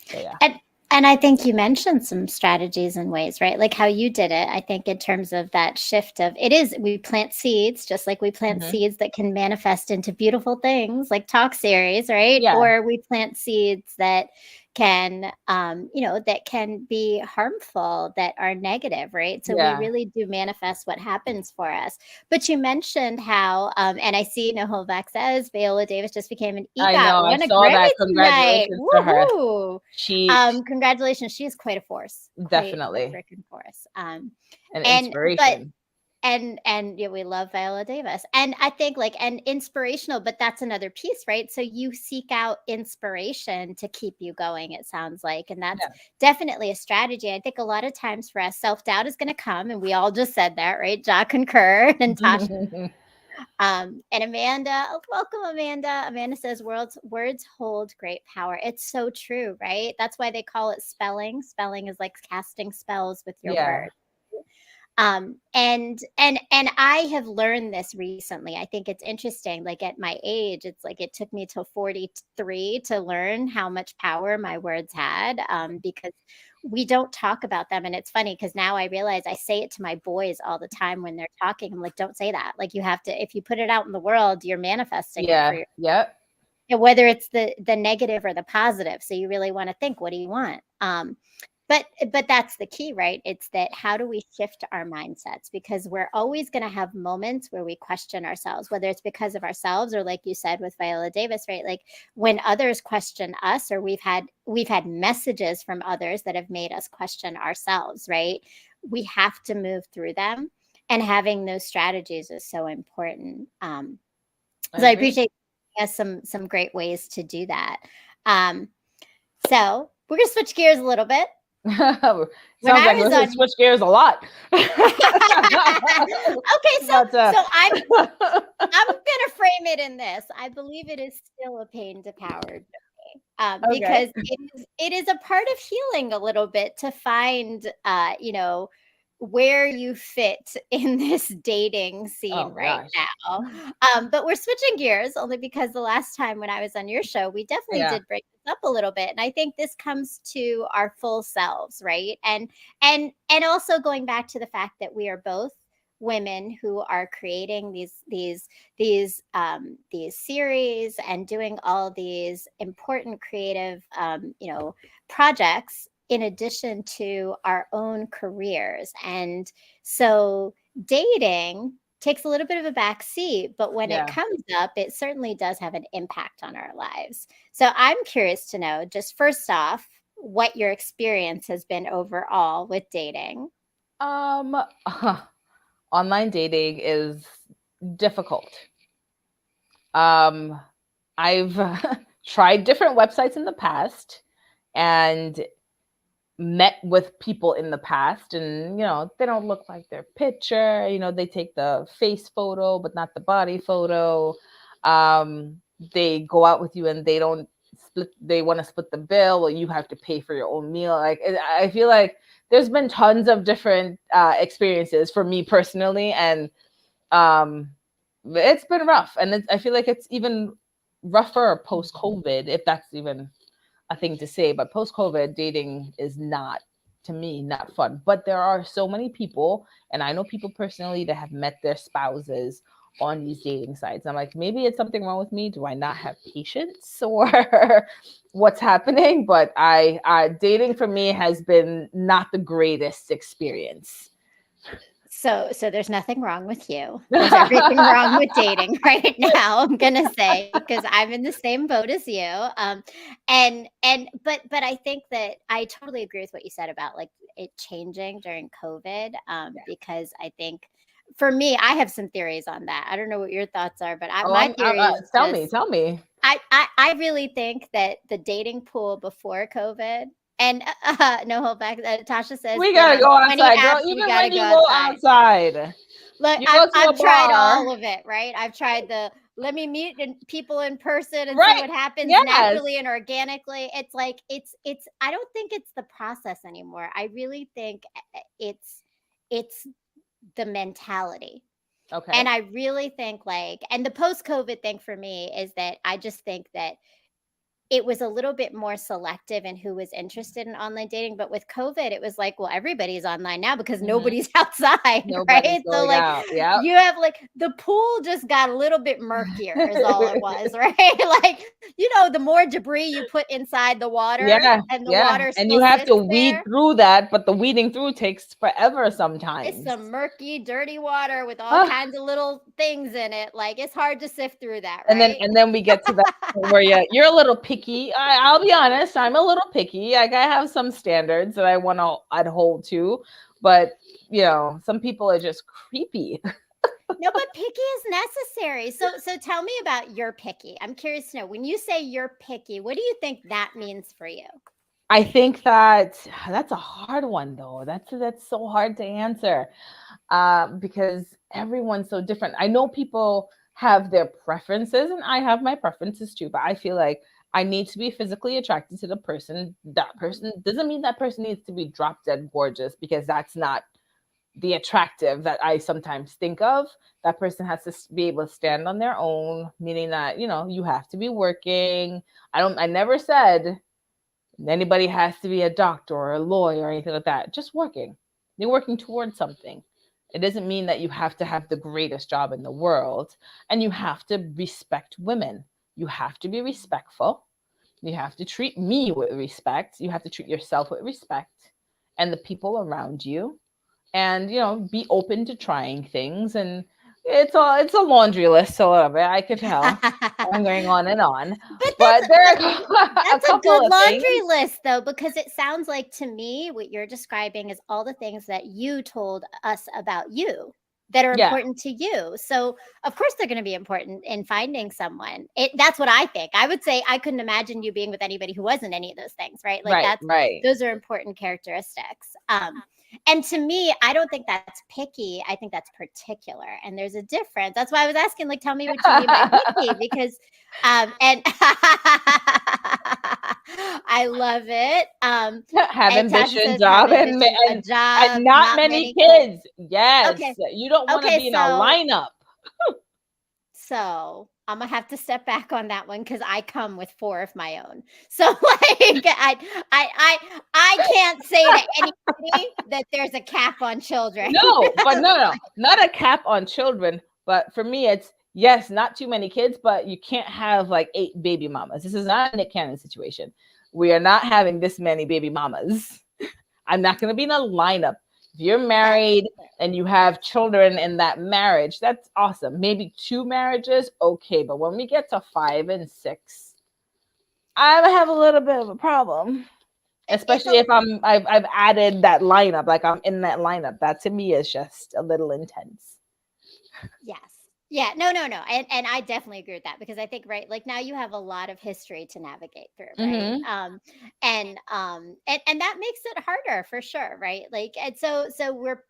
So yeah. And and I think you mentioned some strategies and ways, right? Like how you did it. I think in terms of that shift of, it is, we plant seeds, just like we plant Hmm. seeds that can manifest into beautiful things like talk series, right? Yeah. Or we plant seeds that can, that can be harmful, that are negative, right? So we Yeah. really do manifest what happens for us. But you mentioned how, and I see Nicole Beck says Viola Davis just became an I EGOT, know. I won a saw that. Grammy tonight. Congratulations to her. Woohoo! She Congratulations. She is quite a force, quite a definitely freaking force. an And but inspiration. and yeah, we love Viola Davis. And I think like, and inspirational, but that's another piece, right? So you seek out inspiration to keep you going, it sounds like. And that's Yeah. definitely a strategy. I think a lot of times for us, self-doubt is going to come. And we all just said that, right? Ja concur and Tasha. And Amanda, oh, welcome, Amanda. Amanda says words hold great power. It's so true, right? That's why they call it spelling. Spelling is like casting spells with your Yeah. words. And I have learned this recently. I think it's interesting. Like at my age, it's like it took me till 43 to learn how much power my words had, because we don't talk about them. And it's funny because now I realize I say it to my boys all the time when they're talking. I'm like, don't say that. Like you have to, if you put it out in the world, you're manifesting it for Yeah. your. Yep. whether it's the negative or the positive. So you really want to think, what do you want? But that's the key, right? It's that, how do we shift our mindsets? Because we're always going to have moments where we question ourselves, whether it's because of ourselves, or like you said with Viola Davis, right? Like when others question us, or we've had messages from others that have made us question ourselves, right? We have to move through them, and having those strategies is so important. So I appreciate some great ways to do that. So we're gonna switch gears a little bit. Sounds like we're gonna switch gears a lot. Okay, so I'm gonna frame it in this. I believe it is still a pain to power journey, because it is a part of healing a little bit, to find where you fit in this dating scene right now. But we're switching gears only because the last time when I was on your show, we definitely did break this up a little bit. And I think this comes to our full selves, right? And also going back to the fact that we are both women who are creating these series and doing all these important creative projects in addition to our own careers. And so dating takes a little bit of a back seat, but when it comes up, it certainly does have an impact on our lives. So I'm curious to know, just first off, what your experience has been overall with dating. Online dating is difficult. I've tried different websites in the past and met with people in the past, and they don't look like their picture. They take the face photo but not the body photo. They go out with you and they want to split the bill, or you have to pay for your own meal. Like, I feel like there's been tons of different experiences for me personally, and it's been rough. And I feel like it's even rougher post-COVID, if that's even a thing to say. But post-COVID, dating is not, to me, not fun. But there are so many people, and I know people personally that have met their spouses on these dating sites. I'm like, maybe it's something wrong with me. Do I not have patience, or what's happening? But dating for me has been not the greatest experience. So there's nothing wrong with you. There's everything wrong with dating right now, I'm gonna say, because I'm in the same boat as you. But I think that I totally agree with what you said about like it changing during COVID. Because I think for me, I have some theories on that. I don't know what your thoughts are, but my theory is tell me. I really think that the dating pool before COVID. And no hold back. Tasha says we gotta go outside, girl. Even when you go outside. Look, I've tried all of it, right? I've tried let me meet people in person and see what happens naturally and organically. It's like it's. I don't think it's the process anymore. I really think it's the mentality. Okay. And I really think and the post-COVID thing for me is that I just think that it was a little bit more selective in who was interested in online dating. But with COVID, it was like, well, everybody's online now because nobody's outside, right? So you have the pool just got a little bit murkier is all it was, right? The more debris you put inside the water and the water and you have to weed through that, but the weeding through takes forever sometimes. It's some murky, dirty water with all kinds of little things in it. It's hard to sift through that, right? And then we get to that where you're a little picky. I'll be honest, I'm a little picky. Like, I have some standards that I'd hold to, but some people are just creepy. No, but picky is necessary. So tell me about your picky. I'm curious to know, when you say you're picky, what do you think that means for you? I think that's a hard one, though. That's so hard to answer, because everyone's so different. I know people have their preferences, and I have my preferences too, but I feel like I need to be physically attracted to the person. That person doesn't mean that person needs to be drop dead gorgeous, because that's not the attractive that I sometimes think of. That person has to be able to stand on their own, meaning that, you have to be working. I never said anybody has to be a doctor or a lawyer or anything like that. Just working. You're working towards something. It doesn't mean that you have to have the greatest job in the world, and you have to respect women. You have to be respectful. You have to treat me with respect. You have to treat yourself with respect and the people around you. And, be open to trying things. And it's a laundry list, so whatever. I could tell. I'm going on and on. But But there are that's a a couple good of laundry things. list, though, because it sounds like to me what you're describing is all the things that you told us about you that are Yeah. important to you. So, of course, they're going to be important in finding someone. That's what I think. I would say I couldn't imagine you being with anybody who wasn't any of those things, right? Like Right. those are important characteristics. And to me, I don't think that's picky. I think that's particular. And there's a difference. That's why I was asking, like, tell me what you mean by picky, because and I love it. Have And Tasha ambition, says, have job, ambition, a job, and not not many many kids. kids. Yes. Okay. You don't want to Okay. be in a lineup. So I'm gonna have to step back on that one because I come with 4 of my own. So like I can't say to anybody that there's a cap on children. No, but no, not a cap on children. But for me, it's yes, not too many kids, but you can't have like 8 baby mamas. This is not a Nick Cannon situation. We are not having this many baby mamas. I'm not going to be in a lineup. If you're married and you have children in that marriage, that's awesome. Maybe 2 marriages, okay. But when we get to 5 and 6, I have a little bit of a problem. Especially if I've added that lineup, like I'm in that lineup. That to me is just a little intense. Yes. Yeah. No. And I definitely agree with that because I think, right, like now you have a lot of history to navigate through, right? Mm-hmm. And that makes it harder for sure, right? Like, and so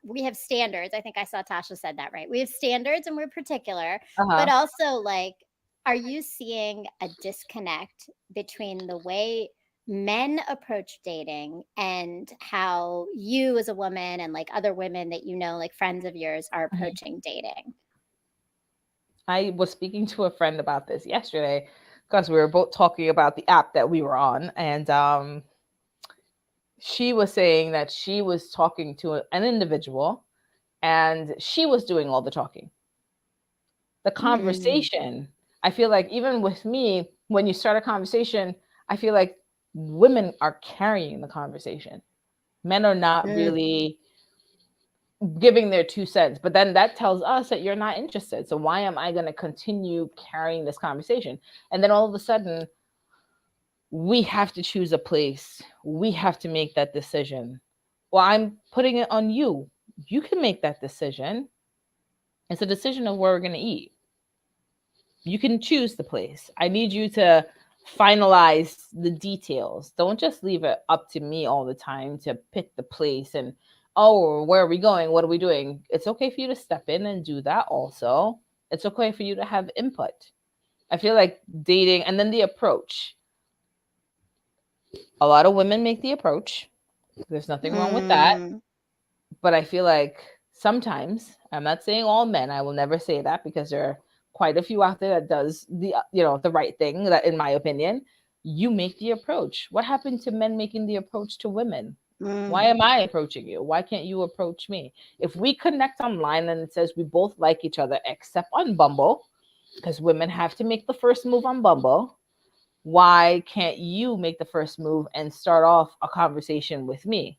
we have standards. I think I saw Tasha said that, right? We have standards and we're particular, but also like, are you seeing a disconnect between the way men approach dating and how you as a woman and like other women that like friends of yours are approaching dating? I was speaking to a friend about this yesterday because we were both talking about the app that we were on, and she was saying that she was talking to an individual and she was doing all the talking. The conversation, I feel like even with me, when you start a conversation, I feel like women are carrying the conversation. Men are not really giving their 2 cents, but then that tells us that you're not interested. So why am I going to continue carrying this conversation? And then all of a sudden, we have to choose a place. We have to make that decision. Well, I'm putting it on you. You can make that decision. It's a decision of where we're going to eat. You can choose the place. I need you to finalize the details. Don't just leave it up to me all the time to pick the place and, oh, where are we going? What are we doing? It's okay for you to step in and do that also. It's okay for you to have input. I feel like dating, and then the approach. A lot of women make the approach. There's nothing wrong with that. But I feel like sometimes, I'm not saying all men, I will never say that because there are quite a few out there that does the right thing, that in my opinion, you make the approach. What happened to men making the approach to women? Why am I approaching you? Why can't you approach me? If we connect online and it says we both like each other, except on Bumble, because women have to make the first move on Bumble, why can't you make the first move and start off a conversation with me?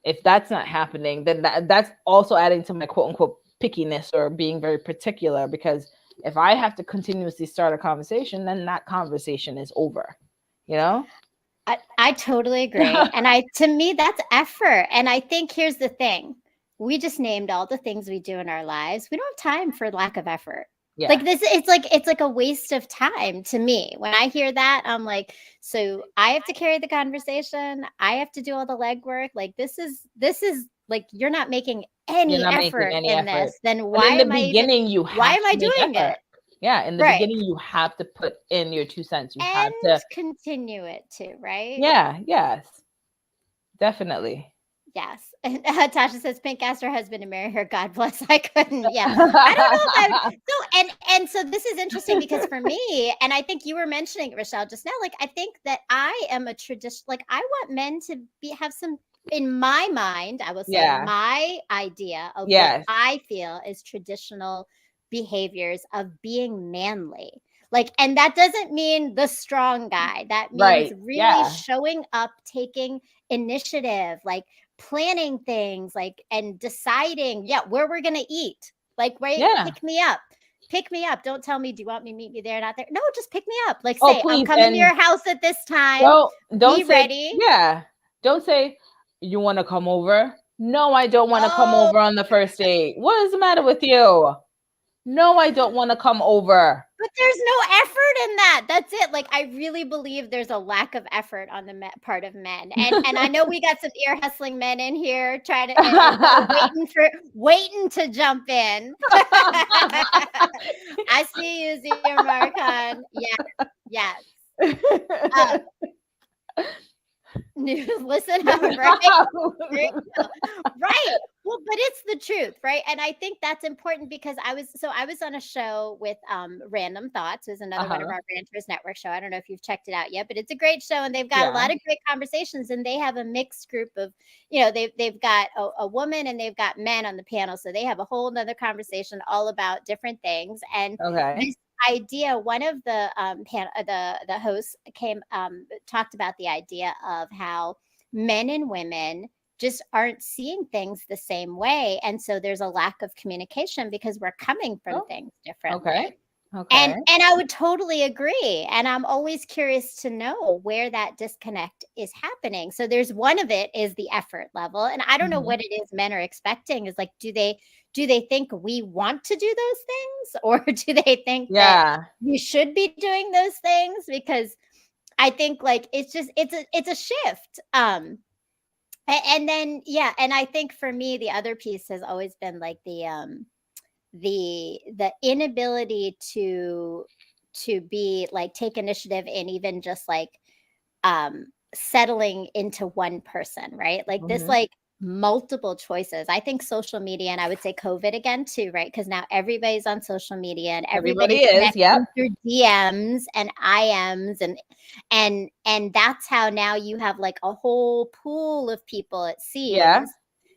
If that's not happening, then that's also adding to my quote unquote pickiness or being very particular, because if I have to continuously start a conversation, then that conversation is over, I totally agree. And to me, that's effort. And I think here's the thing. We just named all the things we do in our lives. We don't have time for lack of effort. Yeah. Like this, it's like a waste of time to me. When I hear that, I'm like, so I have to carry the conversation. I have to do all the legwork. Like this is like, you're not making any effort in this. Then why am I doing it? Yeah, in the beginning, you have to put in your 2 cents. You have to continue it too, right? Yeah, yes, definitely. Yes. And Tasha says, Pink asked her husband to marry her. God bless. I couldn't. Yeah. I don't know if and so this is interesting because for me, and I think you were mentioning it, Rochelle, just now, like, I think that I am a tradition, like, I want men to have some, in my mind, I will say my idea of what I feel is traditional behaviors of being manly. Like, and that doesn't mean the strong guy. That means Right. really Yeah. showing up, taking initiative, like planning things, like, and deciding, yeah, where we're going to eat. Like, right, Yeah. pick me up. Pick me up. Don't tell me, do you want me to meet me there, not there? No, just pick me up. Like, Oh, say, I'm please. coming to And your house at this time. don't Be say, ready. yeah. Don't say, you want to come over? No, I don't want to come Oh, over on the first date. What is the matter with you? No, I don't want to come over. but there's no effort in that. That's it. Like, I really believe there's a lack of effort on the part of men. And I know we got some ear hustling men in here trying to and waiting to jump in. I see you, Zia Marcon. Yes, yes. Listen up, right? There you go. Right. Well, but it's the truth, right? And I think that's important because I was on a show with Random Thoughts, is another one of Uh-huh. our Ranters Network show. I don't know if you've checked it out yet, but it's a great show and they've got a Yeah. lot of great conversations and they have a mixed group of, they've got a woman and they've got men on the panel. So they have a whole nother conversation all about different things. And Okay. this idea, one of the the hosts talked about the idea of how men and women just aren't seeing things the same way, and so there's a lack of communication because we're coming from Oh, things differently. okay. And Okay. I would totally agree, and I'm always curious to know where that disconnect is happening. So there's one of it is the effort level, and I don't know Mhm. what it is men are expecting. Is like, do they think we want to do those things, or do they think that Yeah. we should be doing those things? Because I think like it's a shift. And then yeah, and I think for me the other piece has always been like the inability to be like take initiative and even just like settling into one person, right? Like this Mhm. like multiple choices. I think social media, and I would say COVID again too, right? Because now everybody's on social media and Everybody everybody's is. Yep. connecting through DMs and IMs and that's how now you have like a whole pool of people, it Yeah. seems,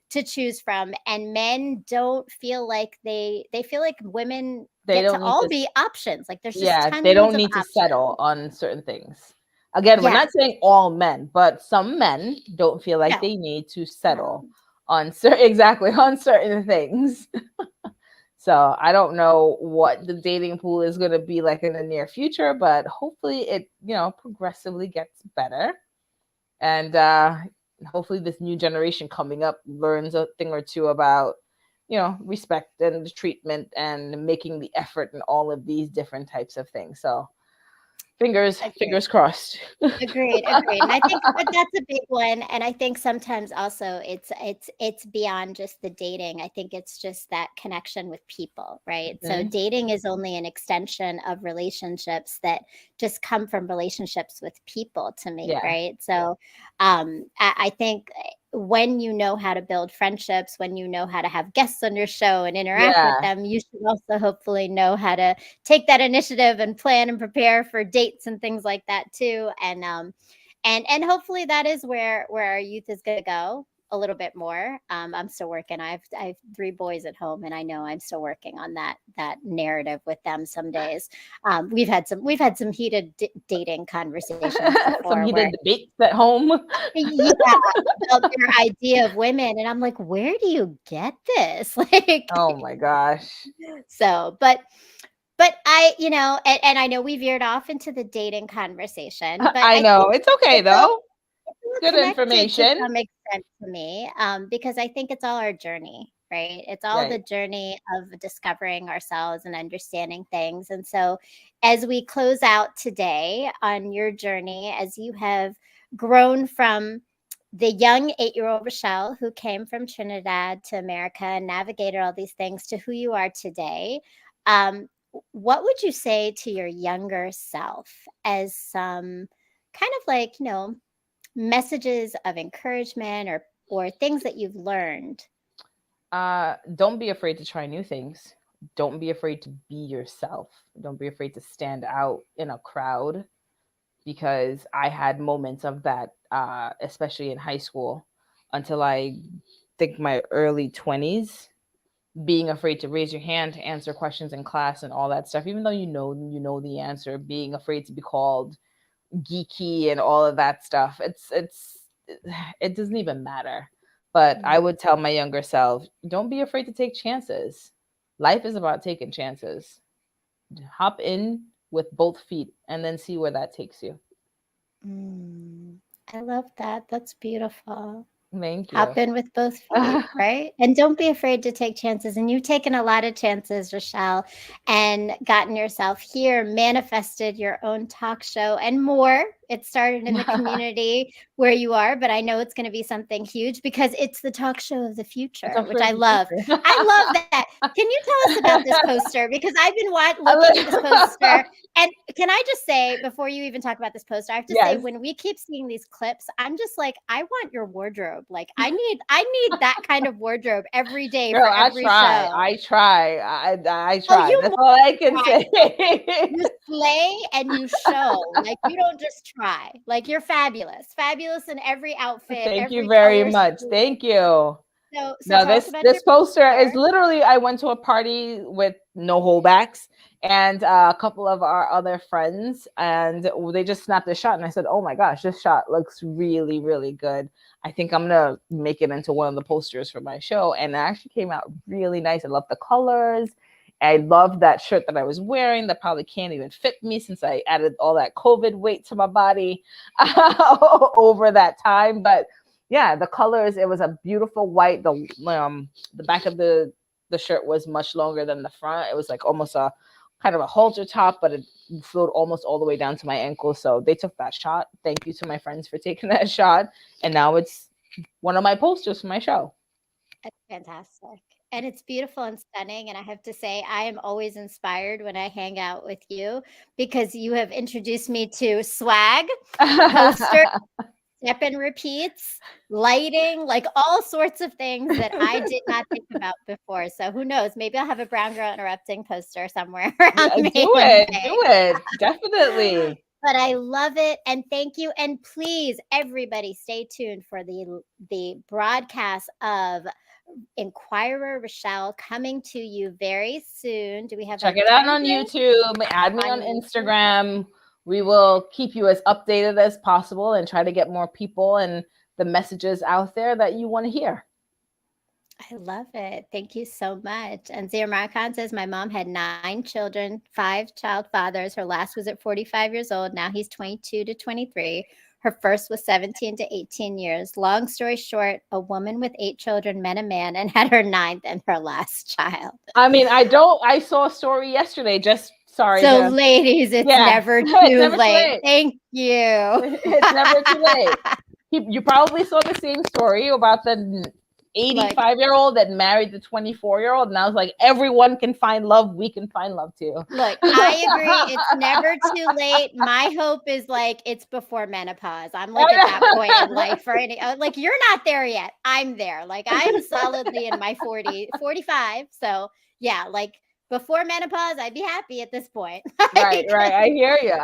to choose from. And men don't feel like they feel like women They get to don't need all to. be options. Like there's just Yeah, they tons don't of need to settle options. on certain things. Again, we're Yeah. not saying all men, but some men don't feel like No. they need to No. settle on exactly on certain things. So I don't know what the dating pool is going to be like in the near future, but hopefully it, progressively gets better. And hopefully this new generation coming up learns a thing or two about, respect and treatment and making the effort and all of these different types of things. So fingers crossed. Agreed, agreed. And I think but that's a big one, and I think sometimes also it's beyond just the dating. I think it's just that connection with people, right? So Mhm. dating is only an extension of relationships that just come from relationships with people to me, Yeah. right? So I think when you know how to build friendships, when you know how to have guests on your show and interact with Yeah. them, you should also hopefully know how to take that initiative and plan and prepare for dates and things like that too. And hopefully that is where our youth is going to go a little bit more. I'm still working. I have 3 boys at home, and I know I'm still working on that narrative with them. Some days, we've had some heated dating conversations Some before where heated debates at home. yeah, about their idea of women, and I'm like, where do you get this? Like, Oh my gosh. so, but and I know we veered off into the dating conversation, but I I know. think It's okay it's all though. Good connected to information. some extent to me, because I think it's all our journey, right? It's all the Right. journey of discovering ourselves and understanding things. And so, as we close out today on your journey, as you have grown from the young 8-year-old Rochelle who came from Trinidad to America and navigated all these things to who you are today, um, what would you say to your younger self as some kind of like, messages of encouragement or things that you've learned? Don't be afraid to try new things. Don't be afraid to be yourself. Don't be afraid to stand out in a crowd, because I had moments of that, especially in high school, until I think my early 20s. being afraid to raise your hand to answer questions in class and all that stuff, even though you know the answer, being afraid to be called geeky and all of that stuff. It doesn't even matter. But I would tell my younger self, don't be afraid to take chances. Life is about taking chances. Hop in with both feet and then see where that takes you. I love that. That's beautiful. Thank you. Hop in with both feet, right? And don't be afraid to take chances. And you've taken a lot of chances, Rochelle, and gotten yourself here, manifested your own talk show and more. It started in the community where you are, but I know it's going to be something huge because it's the talk show of the future, which I love. I love that. Can you tell us about this poster? Because I've been looking at this poster. And can I just say, before you even talk about this poster, I have to say, when we keep seeing these clips, I'm just like, I want your wardrobe. Like, I need that kind of wardrobe every day. Girl, for every show. I try. That's all I can say. You slay and you show. Like, you don't just try. Like, you're fabulous. Fabulous in every outfit. Thank every you very color much. scheme. Thank you. So No, tell us about this your poster is literally, I went to a party with no holdbacks and a couple of our other friends, and they just snapped a shot, and I said, oh my gosh, this shot looks really, really good. I think I'm gonna make it into one of the posters for my show. And it actually came out really nice. I love the colors. I love that shirt that I was wearing that probably can't even fit me since I added all that COVID weight to my body over that time. But yeah, the colors, it was a beautiful white. The back of the shirt was much longer than the front. It was like almost a kind of a halter top, but it flowed almost all the way down to my ankle. So they took that shot. Thank you to my friends for taking that shot. And now it's one of my posters for my show. That's fantastic. And it's beautiful and stunning. And I have to say, I am always inspired when I hang out with you because you have introduced me to swag, poster, step and repeats, lighting, like all sorts of things that I did not think about before. So who knows? Maybe I'll have a Brown Girl Interrupting poster somewhere around me. Do it. Definitely. But I love it. And thank you. And please, everybody, stay tuned for the broadcast of Inquirer Rochelle coming to you very soon. Do we have Check it out on YouTube? Add me on Instagram. We will keep you as updated as possible and try to get more people and the messages out there that you want to hear. I love it. Thank you so much. And Zia Marcon says, my mom had 9 children, 5 child fathers. Her last was at 45 years old. Now he's 22 to 23. Her first was 17 to 18 years. Long story short, a woman with 8 children met a man and had her 9th and her last child. I mean, I saw a story yesterday. So ladies, it's never too late. Thank you. It's never too late. You probably saw the same story about the 85-year-old that married the 24-year-old, and I was like, everyone can find love. We can find love too. Look, I agree. It's never too late. My hope is like it's before menopause. I'm like at that point in life for any like you're not there yet. I'm there. Like I'm solidly in my 45. So yeah, like before menopause, I'd be happy at this point. Right. I hear you.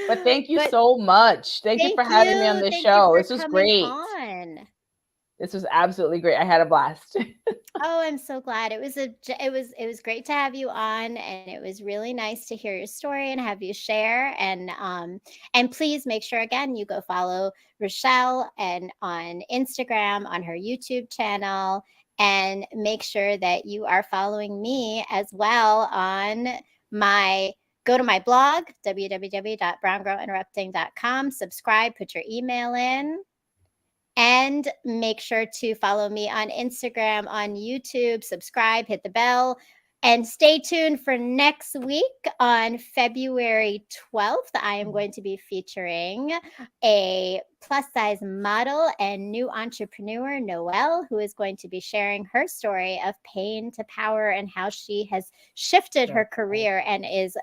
But thank you so much. Thank you for having me on this show. This was great. This was absolutely great. I had a blast. Oh, I'm so glad. It was great to have you on, and it was really nice to hear your story and have you share. And please make sure again you go follow Rochelle and on Instagram, on her YouTube channel, and make sure that you are following me as well on go to my blog, www.browngirlinterrupting.com, subscribe, put your email in. And make sure to follow me on Instagram, on YouTube, subscribe, hit the bell, and stay tuned for next week on February 12th. I am going to be featuring a plus-size model and new entrepreneur, Noelle, who is going to be sharing her story of pain to power and how she has shifted her career and is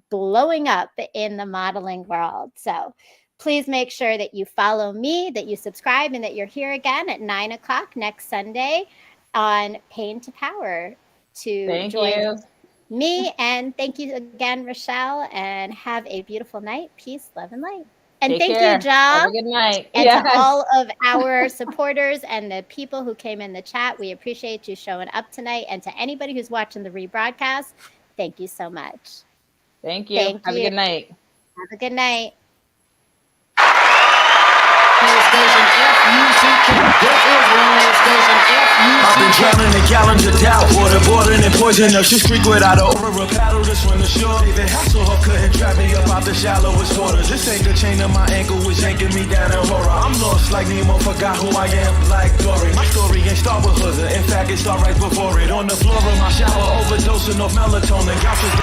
blowing up in the modeling world. So please make sure that you follow me, that you subscribe, and that you're here again at 9 o'clock next Sunday on Pain to Power to join me. And thank you again, Rochelle, and have a beautiful night. Peace, love, and light. And Take thank care. you, Ja. Have a good night. And Yes. to all of our supporters and the people who came in the chat, we appreciate you showing up tonight. And to anybody who's watching the rebroadcast, thank you so much. Thank you. Thank Have you. a good night. Have a good night. I've been drowning in gallons of doubt, water boiling and poison up Shit's Creek without a oar or a paddle to swim the shore. David Hasselhoff couldn't drag me up out the shallowest waters. This ain't the chain of my ankle was yanking me down in horror. I'm lost like Nemo, forgot who I am like Dory. My story ain't start with Hooker, in fact it start right before it. On the floor of my shower, overdosing of melatonin. Gouches.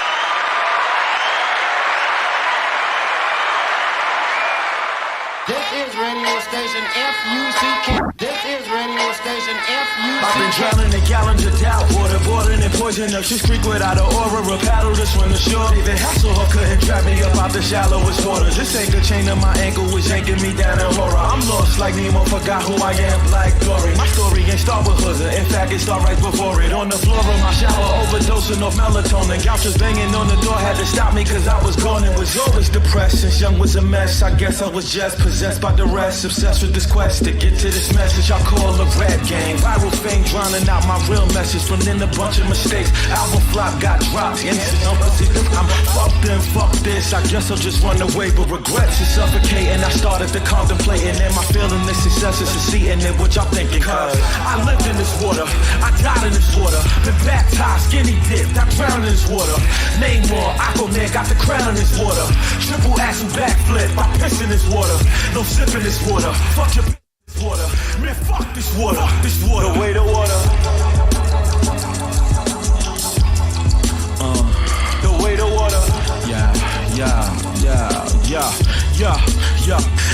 This is radio station FUCK. This is radio station FUCK. I've been drowning in gallons of doubt, water boiling and poison up Shit's Creek without a oar or a paddle to swim the shore. David Hasselhoff couldn't drag me up out the shallowest waters. This ain't the chain of my ankle was yanking me down in horror. I'm lost like Nemo, forgot who I am like Dory. My story ain't start with Hooker, in fact it start right before it. On the floor of my shower, overdosing of melatonin. Gouches banging on the door, had to stop me cause I was gone and was always depressed. Since young was a mess, I guess I was just possessed by the rest. Obsessed with this quest to get to this message I call a rap game. Viral fame drowning out my real message from then a bunch of mistakes. Album flop got dropped. I'm fucked and fuck this. I guess I'll just run away, but regrets is suffocating. I started to contemplating, am I feeling this success is succeeding in what y'all thinking? Cause I lived in this water, I died in this water, been baptized, skinny dipped, I drowned in this water. Name more, Aquaman got the crown in this water. Triple axle backflip, I piss in this water. No sip in this water, fuck your this water. Man, fuck this water, this water. The way the water. The way the water. Yeah.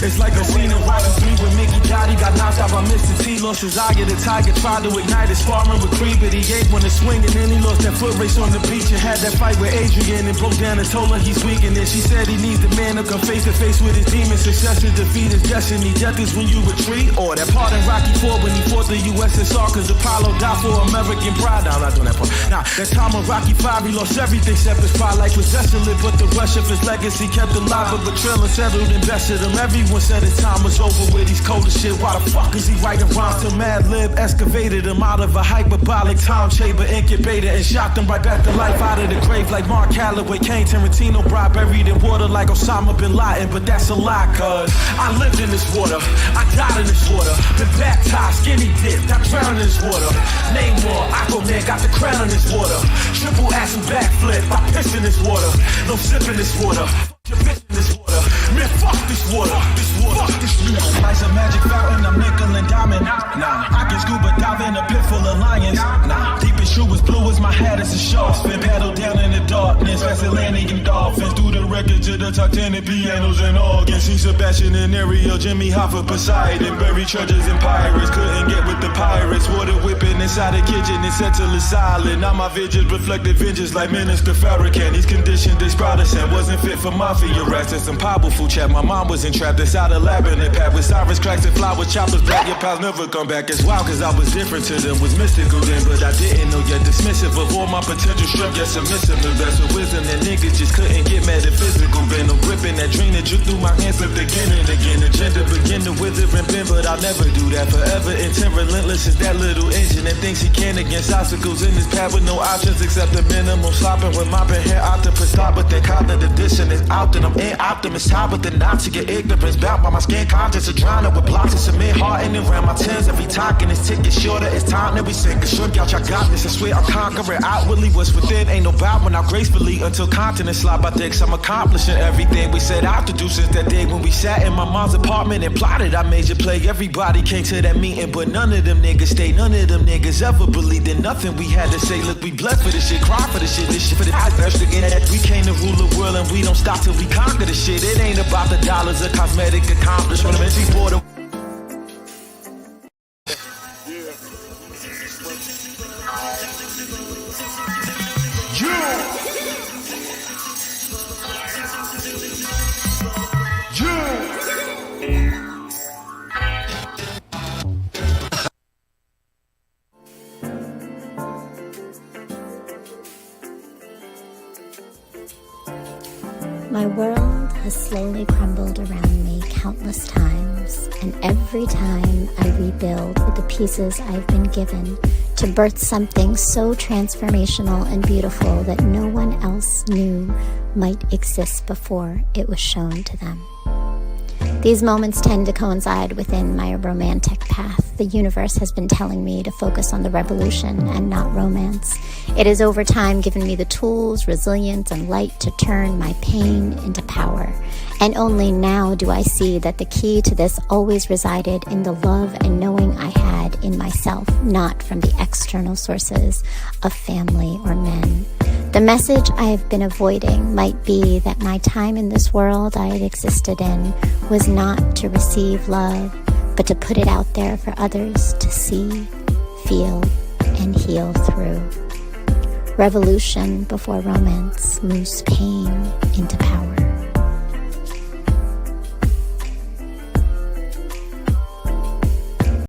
It's like a scene in Rocky 3 when Mickey Gotti got knocked out by Mr. T. Lost his eye, the tiger tried to ignite his sparring with Creed, but he ate when it's swinging. Then he lost that foot race on the beach and had that fight with Adrian and broke down and told her he's weak. And then she said he needs the man to come face to face with his demons. Success is defeat is destiny. Death is when you retreat. Or that part in Rocky 4 when he fought the USSR cause Apollo died for American pride. No, I'm not doing that part. Nah, that time on Rocky 5 he lost everything except his pride. Like was desolate, but the rush of his legacy kept alive. But betrayal and settled invested him. Everyone said his time was over with. He's cold as shit. Why the fuck is he writing rhymes to Mad Lib? Excavated him out of a hyperbolic time chamber incubator and shot them right back to life out of the grave like Mark Calloway. Kane Tarantino brought buried in water like Osama bin Laden. But that's a lie cause I lived in this water, I died in this water, been baptized, skinny dipped, I drowned in this water. Name more, Aquaman got the crown in this water. Triple axle backflip, I piss in this water. No sip in this water. Your bitch in this water. Man, fuck this water. This water. Fuck this water. Life's a magic fountain, I'm nickel and diamond. Nah, I can scuba dive in a pit full of lions. Nah, deep as shoe as blue as my hat is a shark. Spin paddle down in the darkness, Atlantic and dolphins. Through the records of the Titanic, pianos and organs. See Sebastian and Ariel, Jimmy Hoffa, Poseidon. Buried treasures and pirates, couldn't get with the pirates. Water whipping inside the kitchen and settle it silent. Now my visions reflected vengeance like Minister Farrakhan. He's conditioned this Protestant, wasn't fit for mafia rats and some powerful chat. My mom was entrapped inside a labyrinth packed with sirens, cracks and flower choppers. Black, your pals never come back. It's wild cause I was different to them, was mystical then, but I didn't know yet. Dismissive of all my potential strength, yet submissive. Invest with wisdom and niggas just couldn't get metaphysical. Been no gripping that dream that drew through my hands, slipped again and again. Agenda begin to wither and bend, but I'll never do that. Forever intent, relentless is that little engine that thinks he can against obstacles in his path with no options except the minimum. Slopping with mopping hair, octopus stop, but then cognitive dissonance out. And I'm in optimist, high with the knot to get ignorance. Bound by my skin conscious, a drowning with blocks of cement. Hardened around my tens, every talking is ticking shorter. It's time that we sink a shrink out. Y'all got this, I swear I'm conquering outwardly. What's within ain't no bout when I gracefully until continents slide by dicks. I'm accomplishing everything we set out to do since that day when we sat in my mom's apartment and plotted our major play. Everybody came to that meeting, but none of them niggas stayed. None of them niggas ever believed in nothing we had to say. Look, we blessed for this shit, cry for this shit for the eyes. We came to rule the world and we don't stop till we conquer the shit. It ain't about the dollars or cosmetic accomplishment. Before the My world has slayed slowly crumbled around me countless times, and every time I rebuild with the pieces I've been given to birth something so transformational and beautiful that no one else knew might exist before it was shown to them. These moments tend to coincide within my romantic path. The universe has been telling me to focus on the revolution and not romance. It has over time given me the tools, resilience, and light to turn my pain into power. And only now do I see that the key to this always resided in the love and knowing I had in myself, not from the external sources of family or men. The message I have been avoiding might be that my time in this world I had existed in was not to receive love, but to put it out there for others to see, feel, and heal through. Revolution before romance moves pain into power.